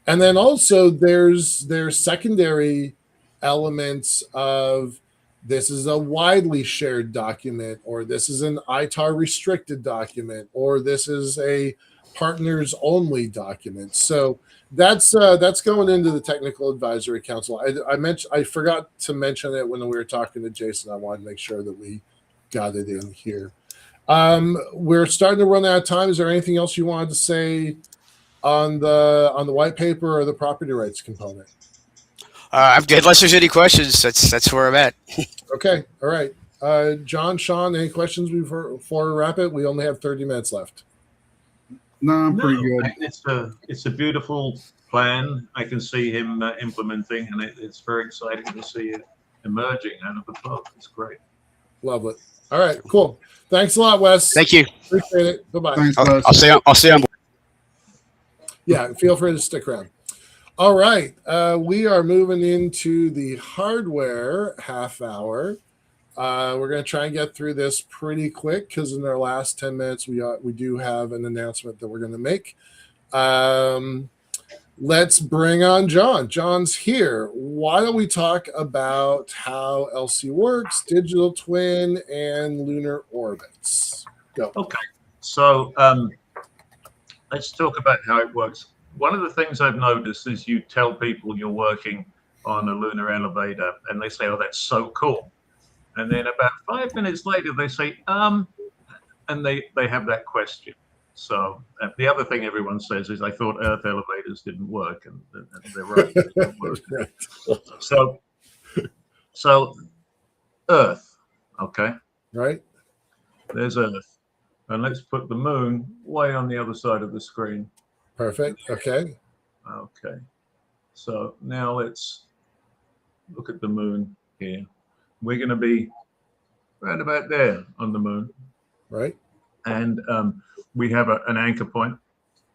And then also there's secondary elements of this is a widely shared document, or this is an ITAR restricted document, or this is a partners only document. So that's going into the technical advisory council. I forgot to mention it when we were talking to Jason. I wanted to make sure that we got it in here. We're starting to run out of time. Is there anything else you wanted to say on the white paper or the property rights component? I'm good. Unless there's any questions, that's where I'm at. Okay, all right. John, Sean, any questions before we wrap it? We only have 30 minutes left. No, I'm pretty good. It's a beautiful plan. I can see him implementing, and it's very exciting to see it emerging out of the book. It's great. Love it. All right, cool. Thanks a lot, Wes. Thank you. Appreciate it. Bye-bye. Thanks, I'll Wes. see you on board. Yeah, feel free to stick around. All right, we are moving into the hardware half hour. We're going to try and get through this pretty quick because in our last 10 minutes, we do have an announcement that we're going to make. Let's bring on John. John's here. Why don't we talk about how LC works, digital twin, and lunar orbits? Go. Okay, so let's talk about how it works. One of the things I've noticed is you tell people you're working on a lunar elevator, and they say, "Oh, that's so cool." And then about 5 minutes later, they say, and they have that question. So the other thing everyone says is, "I thought Earth elevators didn't work," and they're right. They don't work. So Earth, okay, Right? there's Earth, and let's put the moon way on the other side of the screen. Perfect. Okay. Okay, so now let's look at the moon here. We're going to be right about there on the moon, Right. and we have an anchor point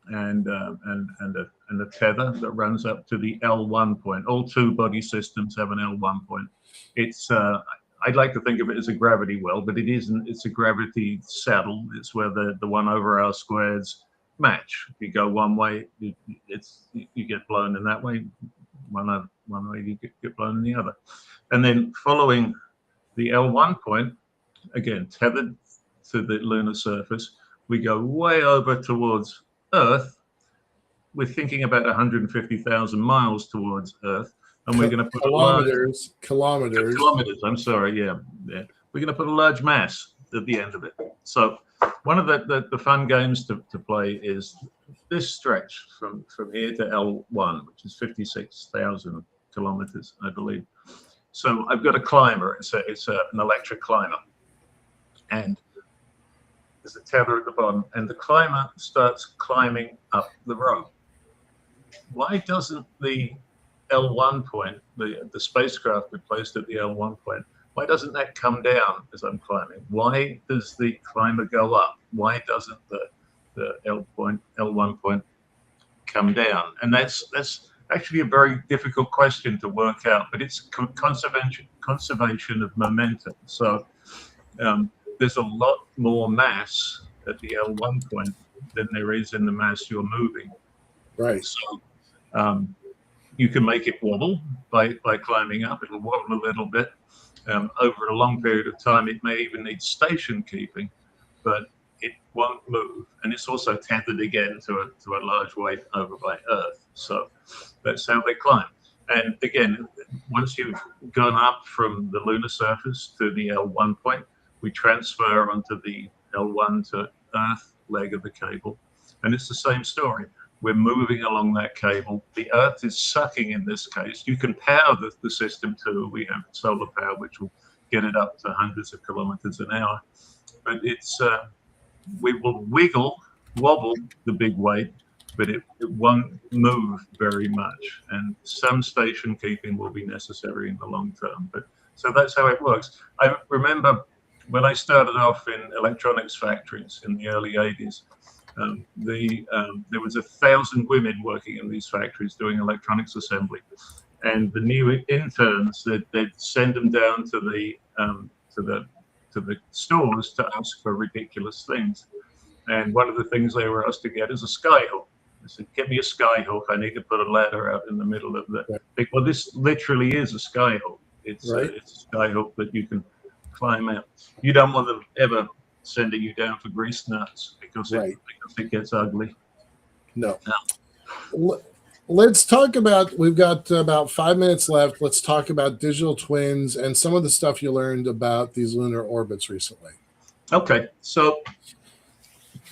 and a tether that runs up to the L1 point. All two body systems have an L1 point. It's I'd like to think of it as a gravity well, but it isn't. It's a gravity saddle. It's where the 1/r squareds match. If you go one way, you get blown in that way. One way, you get blown in the other. And then following the L1 point, again, tethered to the lunar surface, we go way over towards Earth. We're thinking about 150,000 miles towards Earth. And we're going to put kilometers. Kilometers, I'm sorry, yeah. We're going to put a large mass at the end of it. So one of the fun games to play is this stretch from here to L1, which is 56,000 kilometers, I believe. So I've got a climber. It's an electric climber, and there's a tether at the bottom, and the climber starts climbing up the rope. Why doesn't the L1 point, the spacecraft we placed at the L1 point, why doesn't that come down as I'm climbing? Why does the climber go up? Why doesn't the L1 point come down? And that's actually a very difficult question to work out, but it's conservation of momentum. So there's a lot more mass at the L1 point than there is in the mass you're moving. Right. So you can make it wobble by climbing up. It'll wobble a little bit. Over a long period of time, it may even need station keeping, but it won't move. And it's also tethered again to a large weight over by Earth. So that's how they climb. And again, once you've gone up from the lunar surface to the L1 point, we transfer onto the L1 to Earth leg of the cable. And it's the same story. We're moving along that cable. The Earth is sucking in this case. You can power the system too. We have solar power, which will get it up to hundreds of kilometers an hour. But it's we will wobble the big weight, but it won't move very much. And some station keeping will be necessary in the long term. But so that's how it works. I remember when I started off in electronics factories in the early 80s, there was 1,000 women working in these factories doing electronics assembly, and the new interns they'd send them down to the stores to ask for ridiculous things. And one of the things they were asked to get is a skyhook. They said, "Get me a skyhook. I need to put a ladder out in the middle of the." Right. Well, this literally is a skyhook. It's a skyhook that you can climb out. You don't want them ever sending you down for grease nuts because it gets ugly. No. No. Let's talk about, we've got about 5 minutes left. Let's talk about digital twins and some of the stuff you learned about these lunar orbits recently. Okay, so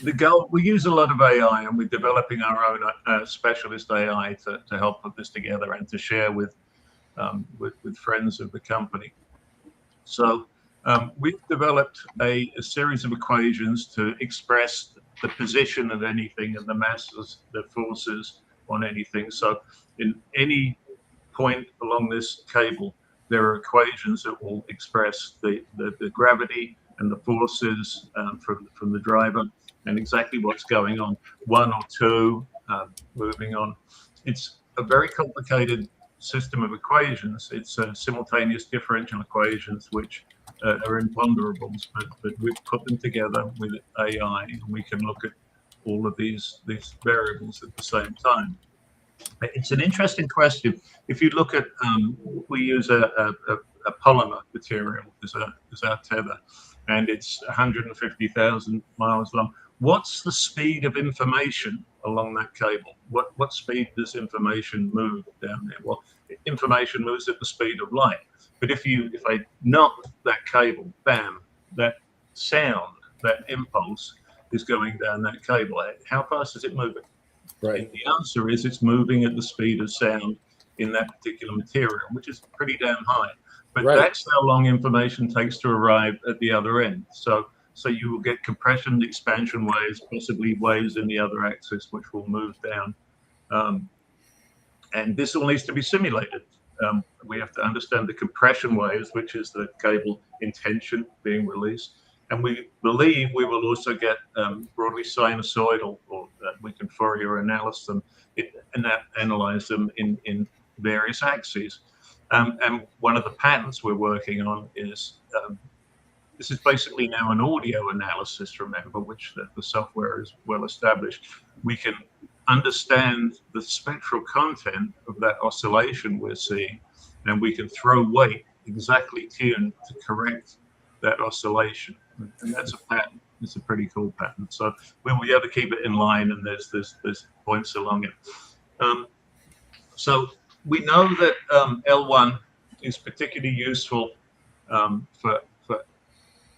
the goal, we use a lot of AI, and we're developing our own specialist AI to help put this together and to share with friends of the company. So we've developed a series of equations to express the position of anything and the masses, the forces on anything. So in any point along this cable, there are equations that will express the gravity and the forces from the driver and exactly what's going on, one or two moving on. It's a very complicated system of equations. It's simultaneous differential equations, which are imponderables, but we've put them together with AI, and we can look at all of these variables at the same time. It's an interesting question. If you look at, we use a polymer material as our tether, and it's 150,000 miles long. What's the speed of information along that cable? What speed does information move down there? Well, information moves at the speed of light. But if I knock that cable, bam, that sound, that impulse is going down that cable. How fast is it moving? Right. And the answer is it's moving at the speed of sound in that particular material, which is pretty damn high. But right. That's how long information takes to arrive at the other end. So you will get compression, expansion waves, possibly waves in the other axis, which will move down. And this all needs to be simulated. We have to understand the compression waves, which is the cable in tension being released. And we believe we will also get broadly sinusoidal, or we can Fourier analyze them in various axes. And one of the patents we're working on is, this is basically now an audio analysis, remember, which the software is well established. We can understand the spectral content of that oscillation we're seeing, and we can throw weight exactly tuned to correct that oscillation. And that's a patent. It's a pretty cool patent. So we'll be able to keep it in line, and there's points along it. So we know that L1 is particularly useful for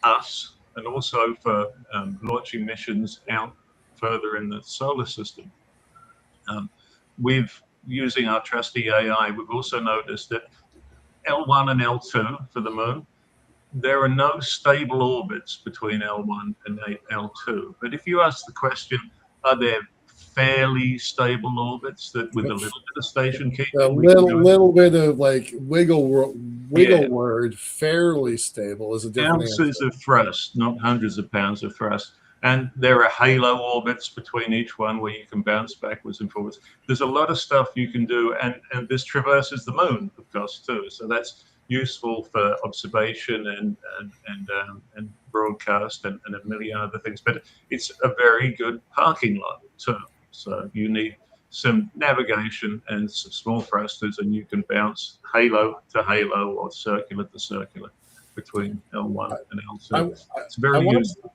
us, and also for launching missions out further in the solar system. Using our trusty AI, we've also noticed that L1 and L2 for the moon, there are no stable orbits between L1 and L2. But if you ask the question, are there fairly stable orbits that with a little bit of station keeping? A little bit of like wiggle word, fairly stable is a different ounces answer. of thrust, not hundreds of pounds of thrust. And there are halo orbits between each one where you can bounce backwards and forwards. There's a lot of stuff you can do, and this traverses the moon, of course, too. So that's useful for observation and broadcast and a million other things. But it's a very good parking lot too. So you need some navigation and some small thrusters, and you can bounce halo to halo or circular to circular between L1 and L2. It's very useful.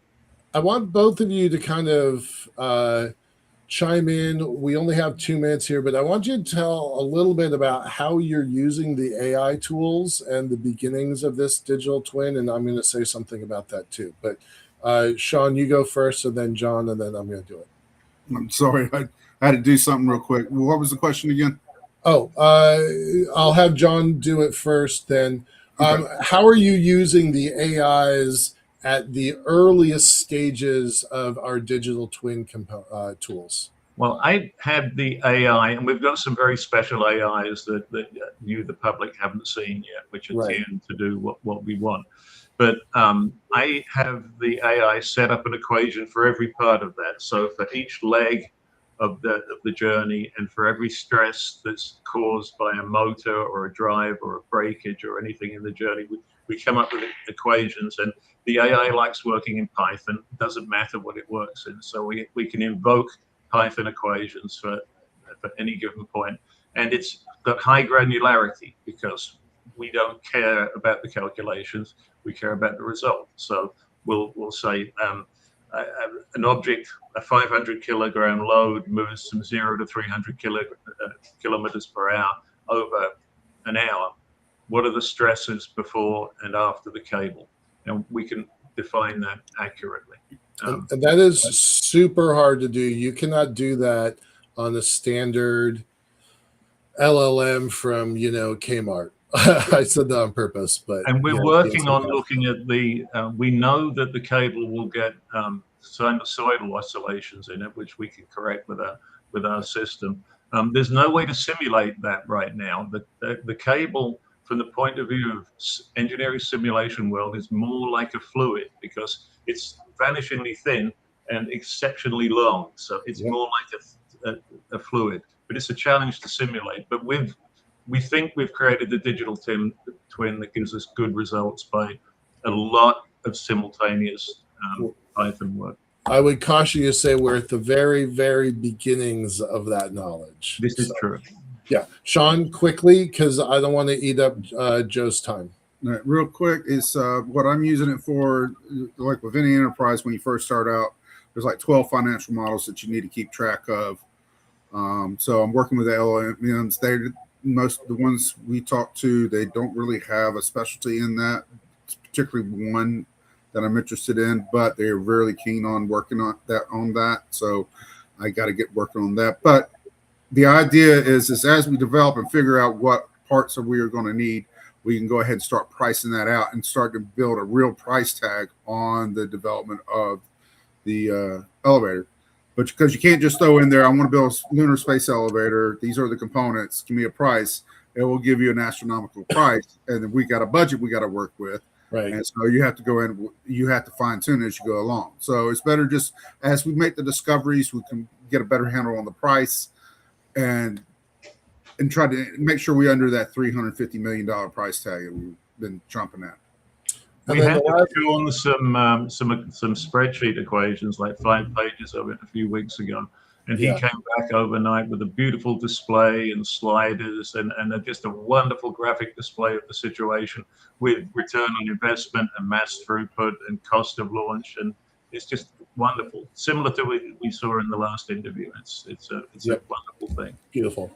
I want both of you to kind of chime in. We only have 2 minutes here, but I want you to tell a little bit about how you're using the AI tools and the beginnings of this digital twin, and I'm going to say something about that too. But Sean, you go first, and then John, and then I'm going to do it. I'm sorry, I had to do something real quick. What was the question again? Oh, I'll have John do it first then. Okay. How are you using the AIs at the earliest stages of our digital twin tools? Well, I had the AI, and we've got some very special AIs that you, the public, haven't seen yet, which are tuned to do what we want. But I have the AI set up an equation for every part of that. So for each leg of the journey, and for every stress that's caused by a motor or a drive or a breakage or anything in the journey, we come up with equations. And the AI likes working in Python. It doesn't matter what it works in. So we can invoke Python equations for any given point. And it's got high granularity because we don't care about the calculations. We care about the result. So we'll say, an object, a 500 kilogram load moves from 0 to 300 kilometers per hour over an hour. What are the stresses before and after the cable? And we can define that accurately. And that is super hard to do. You cannot do that on the standard LLM from, Kmart. I said that on purpose, but and we're working on looking at the. We know that the cable will get sinusoidal oscillations in it, which we can correct with our system. There's no way to simulate that right now. The cable, from the point of view of engineering simulation world, is more like a fluid because it's vanishingly thin and exceptionally long. So it's more like a fluid, but it's a challenge to simulate. But we think we've created the digital twin that gives us good results by a lot of simultaneous Python work. I would caution you to say we're at the very, very beginnings of that knowledge. This is true. Yeah. Sean, quickly, because I don't want to eat up Joe's time. All right, real quick is what I'm using it for. Like with any enterprise, when you first start out, there's like 12 financial models that you need to keep track of. So I'm working with the LLMs. Most of the ones we talk to, they don't really have a specialty in that. It's particularly one that I'm interested in, but they're really keen on working on that. So I got to get working on that. But the idea is as we develop and figure out what parts we are going to need, we can go ahead and start pricing that out and start to build a real price tag on the development of the elevator. But because you can't just throw in there, I want to build a lunar space elevator. These are the components. Give me a price. It will give you an astronomical price. And then we got a budget we got to work with. Right. And so you have to go in, you have to fine tune as you go along. So it's better just as we make the discoveries, we can get a better handle on the price and try to make sure we under that $350 million price tag that we've been jumping at. We had to chew on some spreadsheet equations, like 5 pages of it a few weeks ago. And he came back overnight with a beautiful display and sliders and just a wonderful graphic display of the situation with return on investment and mass throughput and cost of launch. And it's just wonderful. Similar to what we saw in the last interview. It's a wonderful thing. Beautiful.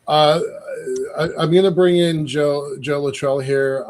I'm going to bring in Joe Luttrell here.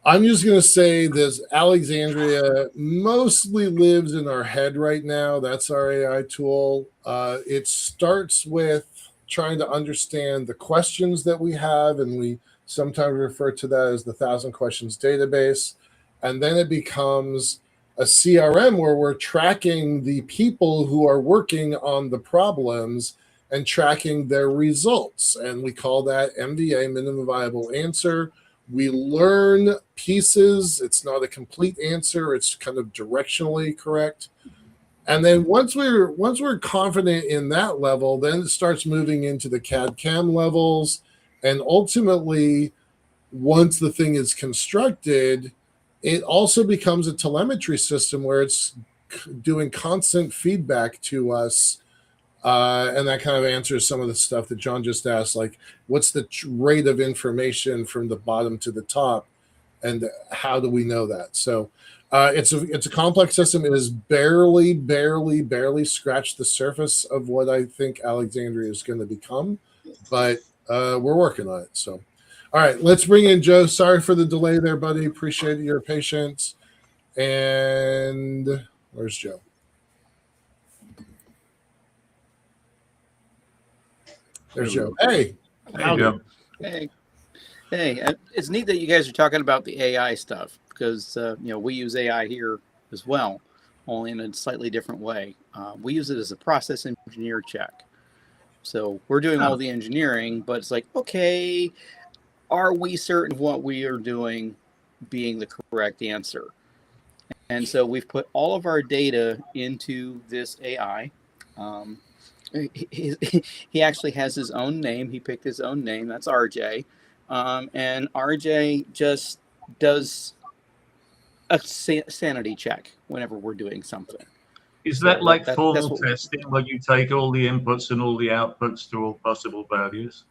I'm just going to say this: Alexandria mostly lives in our head right now. That's our AI tool. It starts with trying to understand the questions that we have, and we sometimes refer to that as the 1,000 questions database. And then it becomes a CRM where we're tracking the people who are working on the problems and tracking their results. And we call that MVA, minimum viable answer. We learn pieces. It's not a complete answer. It's kind of directionally correct. And then once we're confident in that level, then it starts moving into the CAD/CAM levels. And ultimately, once the thing is constructed, it also becomes a telemetry system where it's doing constant feedback to us. And that kind of answers some of the stuff that John just asked, like what's the rate of information from the bottom to the top, and how do we know that? So it's a complex system. It has barely scratched the surface of what I think Alexandria is going to become, but we're working on it. So, all right, let's bring in Joe. Sorry for the delay there, buddy. Appreciate your patience. And where's Joe? There's Joe. Hey. Hey, Joe. Hey. It's neat that you guys are talking about the AI stuff because, we use AI here as well, only in a slightly different way. We use it as a process engineer check. So we're doing all the engineering, but it's like, okay, are we certain of what we are doing being the correct answer? And so we've put all of our data into this AI. He actually has his own name. He picked his own name. That's RJ. And RJ just does a sanity check whenever we're doing something. Is that like formal testing where you take all the inputs and all the outputs to all possible values?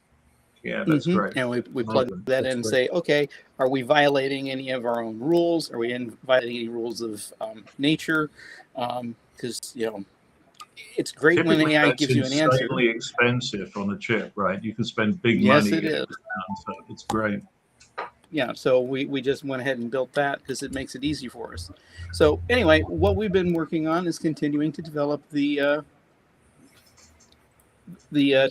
Yeah, that's great. And we plug Awesome. that in That's and great. say, okay, are we violating any of our own rules? Are we violating any rules of nature? Because it's great when Typically, AI that's gives you an answer. insanely expensive on the chip, right? You can spend big Yes, money. it is. So it's great. Yeah, so we just went ahead and built that because it makes it easy for us. So anyway, what we've been working on is continuing to develop the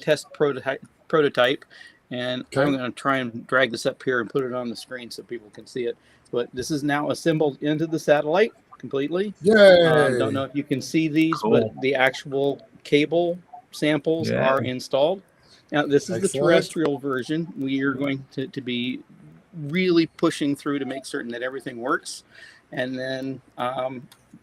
test prototype, and Okay. I'm going to try and drag this up here and put it on the screen so people can see it. But this is now assembled into the satellite completely. Yay! Don't know if you can see these, Cool. but the actual cable samples Yeah. are installed. Now, this is the Excellent. terrestrial version. We are going to be really pushing through to make certain that everything works. And then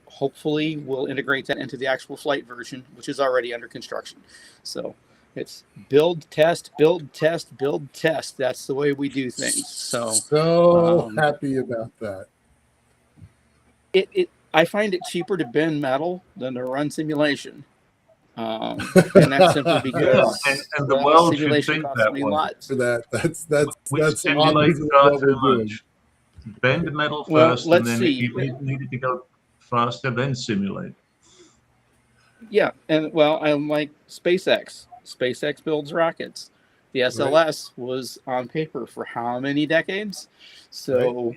hopefully we'll integrate that into the actual flight version, which is already under construction. So it's build, test, build, test, build, test. That's the way we do things. So happy about that. I find it cheaper to bend metal than to run simulation. And that's simply because and the world should simulation think costs that me way. lots. For that, We that's simulate obviously far what too we're doing. much. Bend metal Well, first, let's and then see. if you needed to go faster, then simulate. Yeah, and well, I'm like SpaceX. SpaceX builds rockets. The SLS was on paper for how many decades? So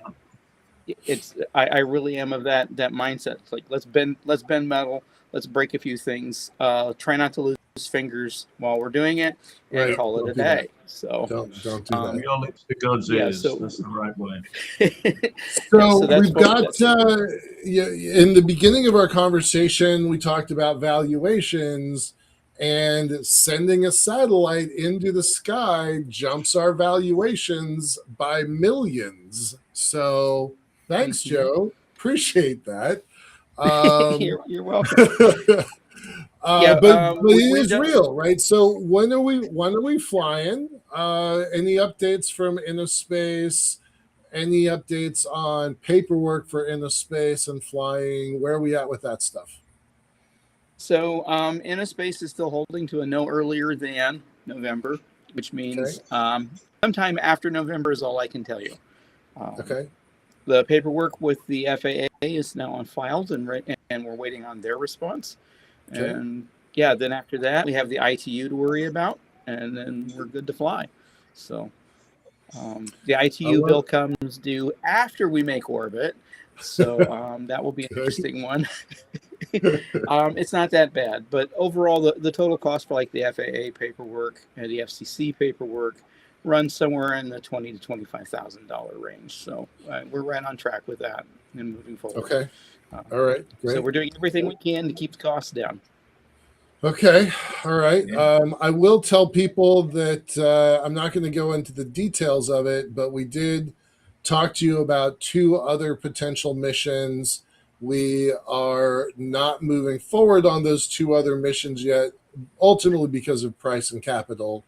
I really am of that mindset. It's like let's bend metal, let's break a few things. Try not to lose fingers while we're doing it, and call it a day. So don't do that. Your lips to God's ears. so That's the right way. So that's we've got in the beginning of our conversation, we talked about valuations, and sending a satellite into the sky jumps our valuations by millions. So thanks, Joe. Appreciate that. You're welcome. But it is real, right? So when are we flying? Any updates from InnoSpace? Any updates on paperwork for InnoSpace and flying? Where are we at with that stuff? So InnoSpace is still holding to a no earlier than November, which means sometime after November is all I can tell you. The paperwork with the FAA is now on files, and we're waiting on their response. And then after that, we have the ITU to worry about, and then we're good to fly. So the ITU bill comes due after we make orbit. So that will be an interesting one. It's not that bad, but overall, the total cost for like the FAA paperwork and the FCC paperwork runs somewhere in the $20,000 to $25,000 range. So we're right on track with that and moving forward. Okay. All right. Great. So we're doing everything we can to keep the costs down. Okay. All right. I will tell people that I'm not going to go into the details of it, but we did talk to you about 2 other potential missions. We are not moving forward on those 2 other missions yet, ultimately because of price and capital,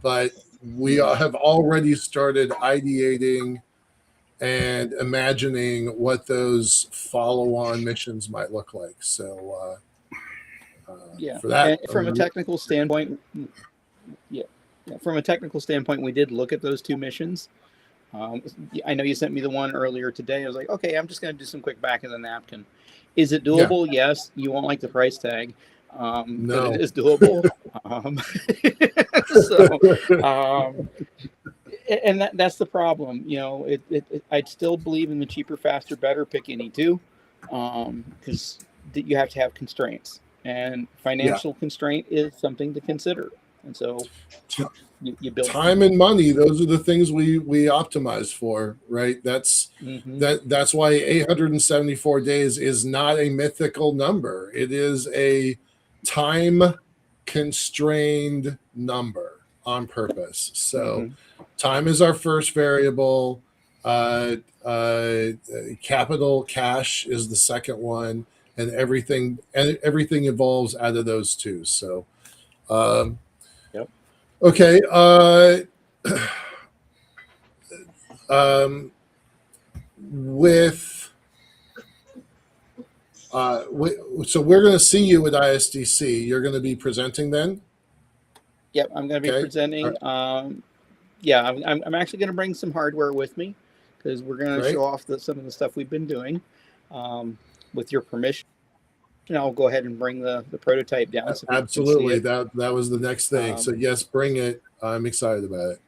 but we have already started ideating and imagining what those follow-on missions might look like. So for that, and from a technical standpoint, from a technical standpoint, we did look at those 2 missions. I know you sent me the one earlier today. I was like, okay, I'm just going to do some quick back of the napkin. Is it doable? Yes. You won't like the price tag. No. But it is doable. And that's the problem. I'd still believe in the cheaper, faster, better. Pick any 2, because you have to have constraints, and financial constraint is something to consider. And so you build time and money. Those are the things we optimize for, right? That's why 874 days is not a mythical number. It is a time constrained number on purpose. So time is our first variable. Capital cash is the second one, and everything evolves out of those 2. So okay. So we're going to see you at ISDC. You're going to be presenting then? Yep, I'm going to be presenting. yeah, I'm actually going to bring some hardware with me because we're going to Great. show off some of the stuff we've been doing. With your permission, I'll go ahead and bring the prototype down so people Absolutely. can see it. That was the next thing. So yes, bring it. I'm excited about it.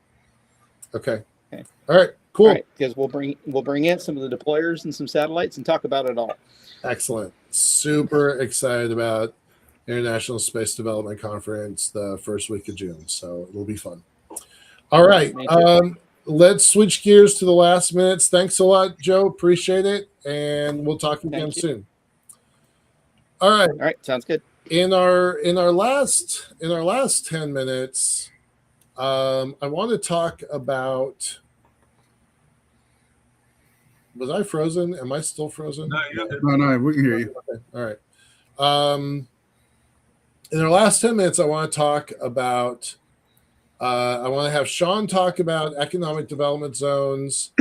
Okay. Okay. All right. Cool. All right, because we'll bring in some of the deployers and some satellites and talk about it all. Excellent. Super excited about International Space Development Conference the first week of June. So it'll be fun. All right. Let's switch gears to the last minutes. Thanks a lot, Joe. Appreciate it. And we'll talk again soon. All right. All right. Sounds good. In our last 10 minutes, I want to talk about. Was I frozen? Am I still frozen? No, we can hear you. Okay. All right. In our last 10 minutes, I want to talk about. I want to have Sean talk about economic development zones.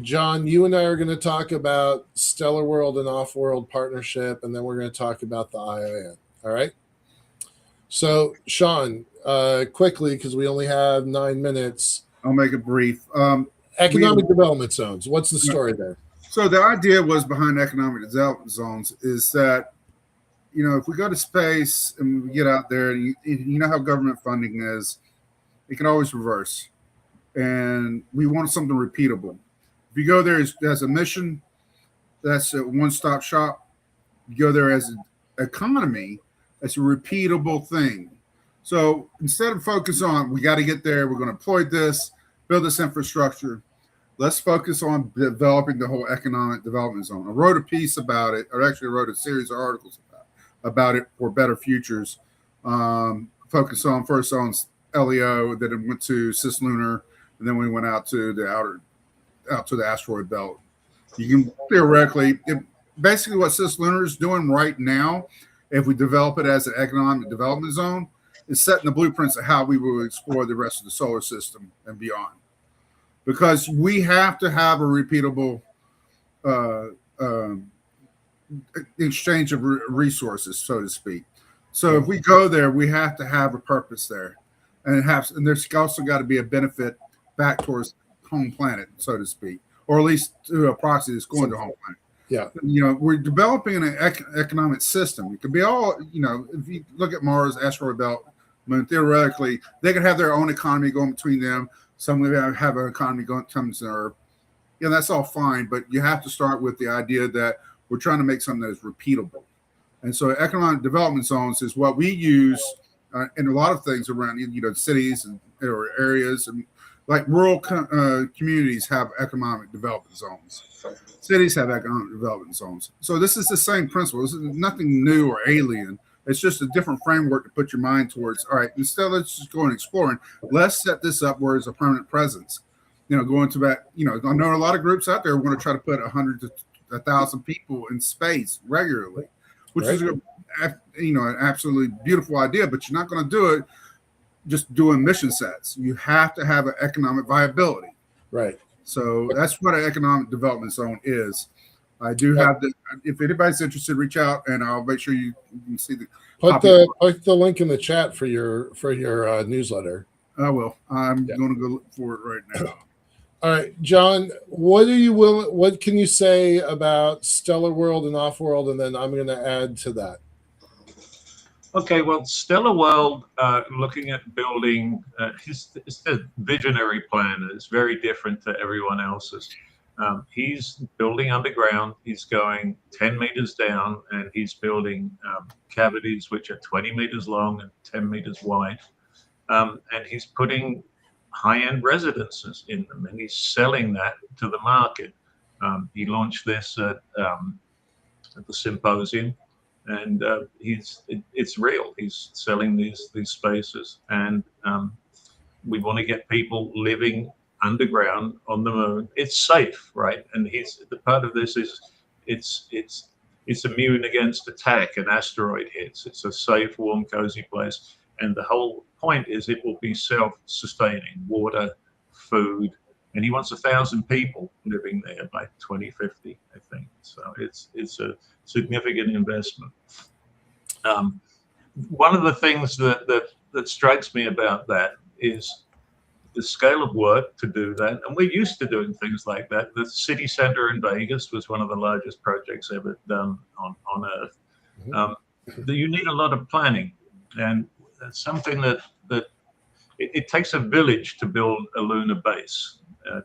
John, you and I are going to talk about Stellar World and Off-World partnership, and then we're going to talk about the ION. All right. So, Sean, quickly, because we only have 9 minutes. I'll make it brief. Economic development zones. What's the story there? So the idea was behind economic development zones is that, if we go to space and we get out there, and you know how government funding is, it can always reverse. And we want something repeatable. If you go there as a mission, that's a one-stop shop. You go there as an economy, that's a repeatable thing. So instead of focus on, we got to get there, we're going to deploy this, build this infrastructure, let's focus on developing the whole economic development zone. I wrote a piece about it, or actually wrote a series of articles about it for Better Futures. Focus on first on LEO, then it went to cisLunar, and then we went out to the asteroid belt. You can theoretically, basically what cisLunar is doing right now, if we develop it as an economic development zone, is setting the blueprints of how we will explore the rest of the solar system and beyond. Because we have to have a repeatable exchange of resources, so to speak. So if we go there, we have to have a purpose there, and there's also got to be a benefit back towards home planet, so to speak, or at least to a proxy that's going to home planet. Yeah, we're developing an economic system. It could be all, if you look at Mars, asteroid belt, theoretically, they could have their own economy going between them. Some would have an economy going to Earth. That's all fine, but you have to start with the idea that we're trying to make something that is repeatable. And so economic development zones is what we use in a lot of things around, cities or areas, and like rural communities have economic development zones. Cities have economic development zones. So this is the same principle. This is nothing new or alien. It's just a different framework to put your mind towards. All right, instead of let's just go and exploring, let's set this up where it's a permanent presence. Going to that, I know a lot of groups out there want to try to put 100 to 1,000 people in space regularly, which is an absolutely beautiful idea, but you're not going to do it just doing mission sets. You have to have an economic viability. Right. So that's what an economic development zone is. I do have if anybody's interested, reach out and I'll make sure you can see put the link in the chat for your newsletter. I will. I'm going to go look for it right now. All right, John, what can you say about Stellar World and Off-World, and then I'm going to add to that. Okay, well, Stellar World, looking at building, his visionary plan is very different to everyone else's. He's building underground. He's going 10 meters down, and he's building cavities which are 20 meters long and 10 meters wide. And he's putting high-end residences in them, and he's selling that to the market. He launched this at the symposium, and it's real. He's selling these spaces, and we want to get people living underground on the moon. It's safe, right? And the part of this is it's immune against attack and asteroid hits. It's a safe, warm, cozy place. And the whole point is it will be self-sustaining, water, food, and he wants 1,000 people living there by 2050, I think. So it's a significant investment. One of the things that strikes me about that is the scale of work to do that. And we're used to doing things like that. The city center in Vegas was one of the largest projects ever done on Earth. You need a lot of planning, and it's something that it takes a village to build a lunar base.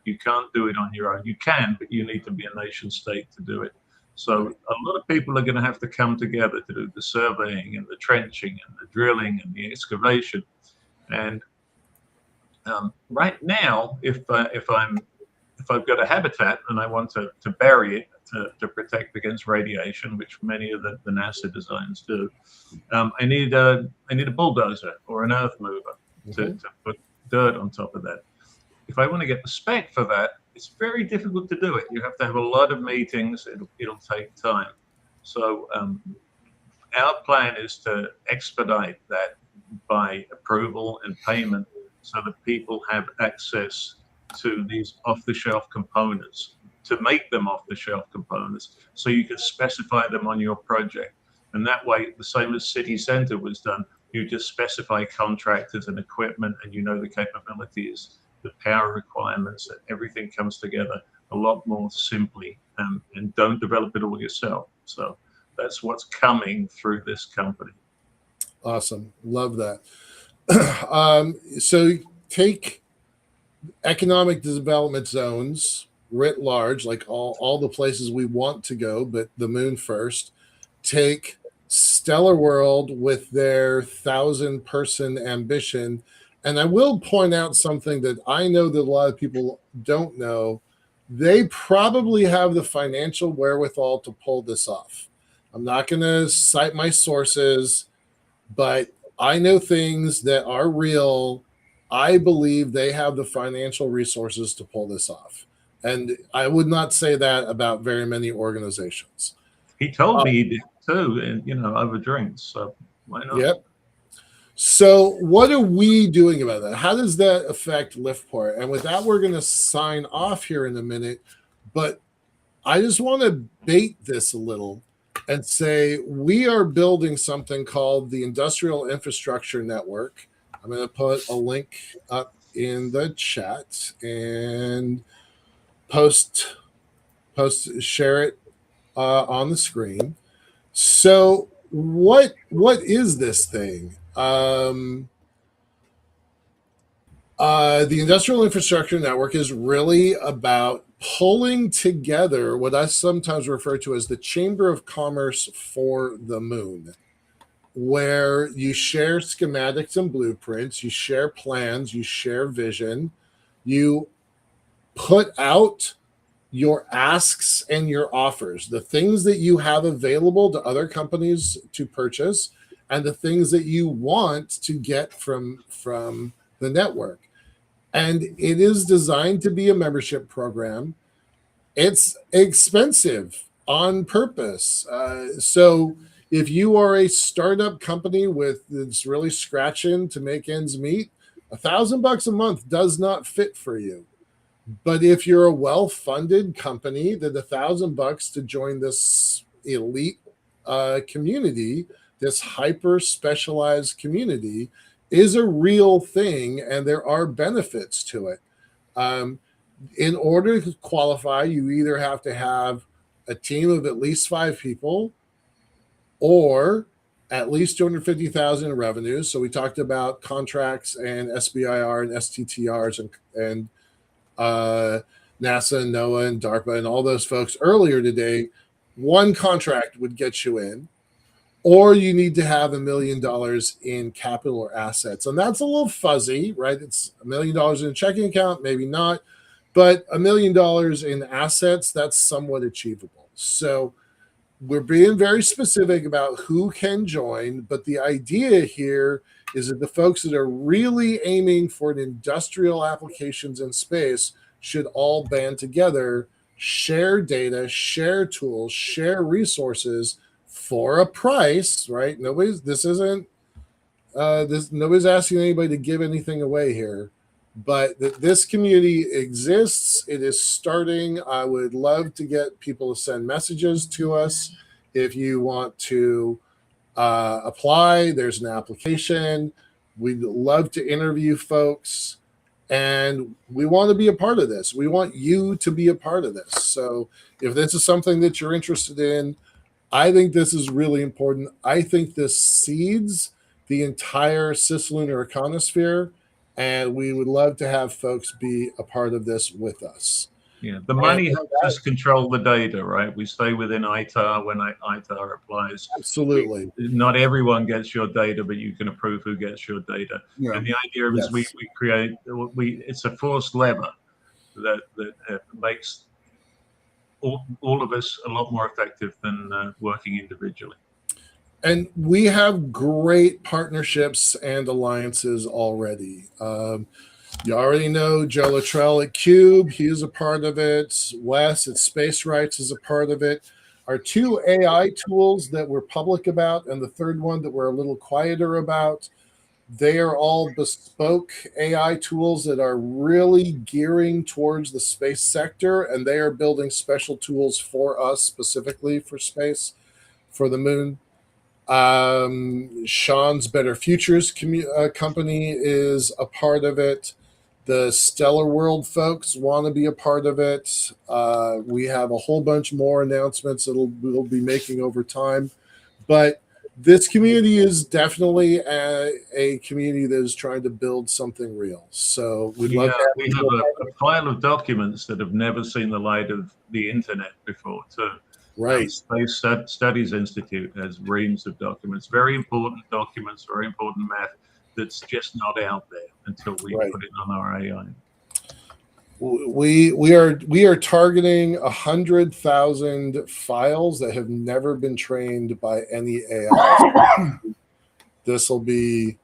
You can't do it on your own. You can, but you need to be a nation state to do it. So a lot of people are going to have to come together to do the surveying and the trenching and the drilling and the excavation. And right now, if I've got a habitat and I want to bury it to protect against radiation, which many of the NASA designs do, I need a bulldozer or an earth mover to put dirt on top of that. If I want to get the spec for that, it's very difficult to do it. You have to have a lot of meetings. It'll take time. So our plan is to expedite that by approval and payment so that people have access to these off-the-shelf components, to make them off-the-shelf components, so you can specify them on your project. And that way, the same as City Center was done, you just specify contractors and equipment, and you know the capabilities, the power requirements, and everything comes together a lot more simply, and don't develop it all yourself. So that's what's coming through this company. Awesome. Love that. So take economic development zones writ large, like all the places we want to go, but the moon first. Take Stellar World with their 1,000-person ambition. And I will point out something that I know that a lot of people don't know. They probably have the financial wherewithal to pull this off. I'm not going to cite my sources, but I know things that are real. I believe they have the financial resources to pull this off. And I would not say that about very many organizations. He told me he did too, and over drinks. So why not? Yep. So what are we doing about that? How does that affect LiftPort? And with that, we're going to sign off here in a minute. But I just want to bait this a little and say we are building something called the Industrial Infrastructure Network. I'm going to put a link up in the chat and share it on the screen. So what is this thing? The Industrial Infrastructure Network is really about pulling together what I sometimes refer to as the Chamber of Commerce for the moon, where you share schematics and blueprints, you share plans, you share vision, you put out your asks and your offers, the things that you have available to other companies to purchase, and the things that you want to get from the network. And it is designed to be a membership program. It's expensive on purpose. So if you are a startup company that's really scratching to make ends meet, $1,000 a month does not fit for you. But if you're a well-funded company, then $1,000 to join this elite community, this hyper-specialized community, is a real thing, and there are benefits to it. In order to qualify, you either have to have a team of at least 5 people or at least 250,000 in revenues. So we talked about contracts and SBIR and STTRs and NASA and NOAA and DARPA and all those folks earlier today. One contract would get you in, or you need to have $1 million in capital or assets. And that's a little fuzzy, right? It's $1 million in a checking account, maybe not, but $1 million in assets, that's somewhat achievable. So we're being very specific about who can join, but the idea here is that the folks that are really aiming for an industrial applications in space should all band together, share data, share tools, share resources for a price, right? Nobody's asking anybody to give anything away here, but this community exists. It is starting. I would love to get people to send messages to us. If you want to apply, there's an application. We'd love to interview folks, and we want to be a part of this. We want you to be a part of this. So if this is something that you're interested in, I think this is really important. I think this seeds the entire cislunar econosphere, and we would love to have folks be a part of this with us. Yeah, the money helps us control the data, right? We stay within ITAR when ITAR applies. Absolutely. Not everyone gets your data, but you can approve who gets your data. Yeah. And the idea is we create, it's a forced lever that makes all of us a lot more effective than working individually. And we have great partnerships and alliances already. You already know Joe Luttrell at Cube. He is a part of it. Wes at Space Rights is a part of it. Our two AI tools that we're public about, and the third one that we're a little quieter about, they are all bespoke AI tools that are really gearing towards the space sector, and they are building special tools for us specifically for space, for the moon. Sean's Better Futures company is a part of it. The Stellar World folks want to be a part of it. We have a whole bunch more announcements that we'll be making over time. But this community is definitely a community that is trying to build something real. So we have a pile of documents that have never seen the light of the internet before, too. Right. Space Studies Institute has reams of documents, very important documents, very important math that's just not out there until we put it on our AI. We are targeting 100,000 files that have never been trained by any AI. This will be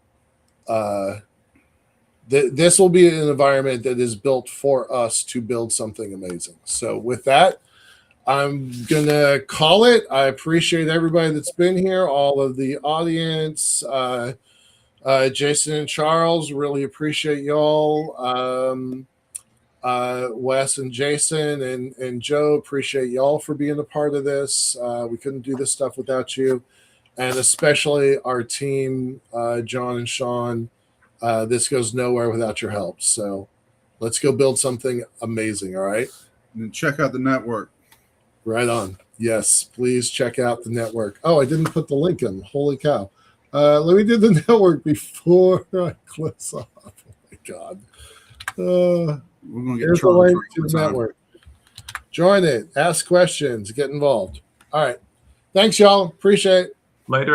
this will be an environment that is built for us to build something amazing. So with that, I'm gonna call it. I appreciate everybody that's been here, all of the audience, Jason and Charles. Really appreciate y'all. Wes and Jason and Joe, appreciate y'all for being a part of this. We couldn't do this stuff without you, and especially our team, John and Sean. This goes nowhere without your help. So let's go build something amazing. All right. And check out the network. Right on. Yes, please check out the network. Oh, I didn't put the link in. Holy cow. Let me do the network before I close off. Oh my God. We're going to get Here's the link to the network. Join it. Ask questions. Get involved. All right. Thanks, y'all. Appreciate it. Later.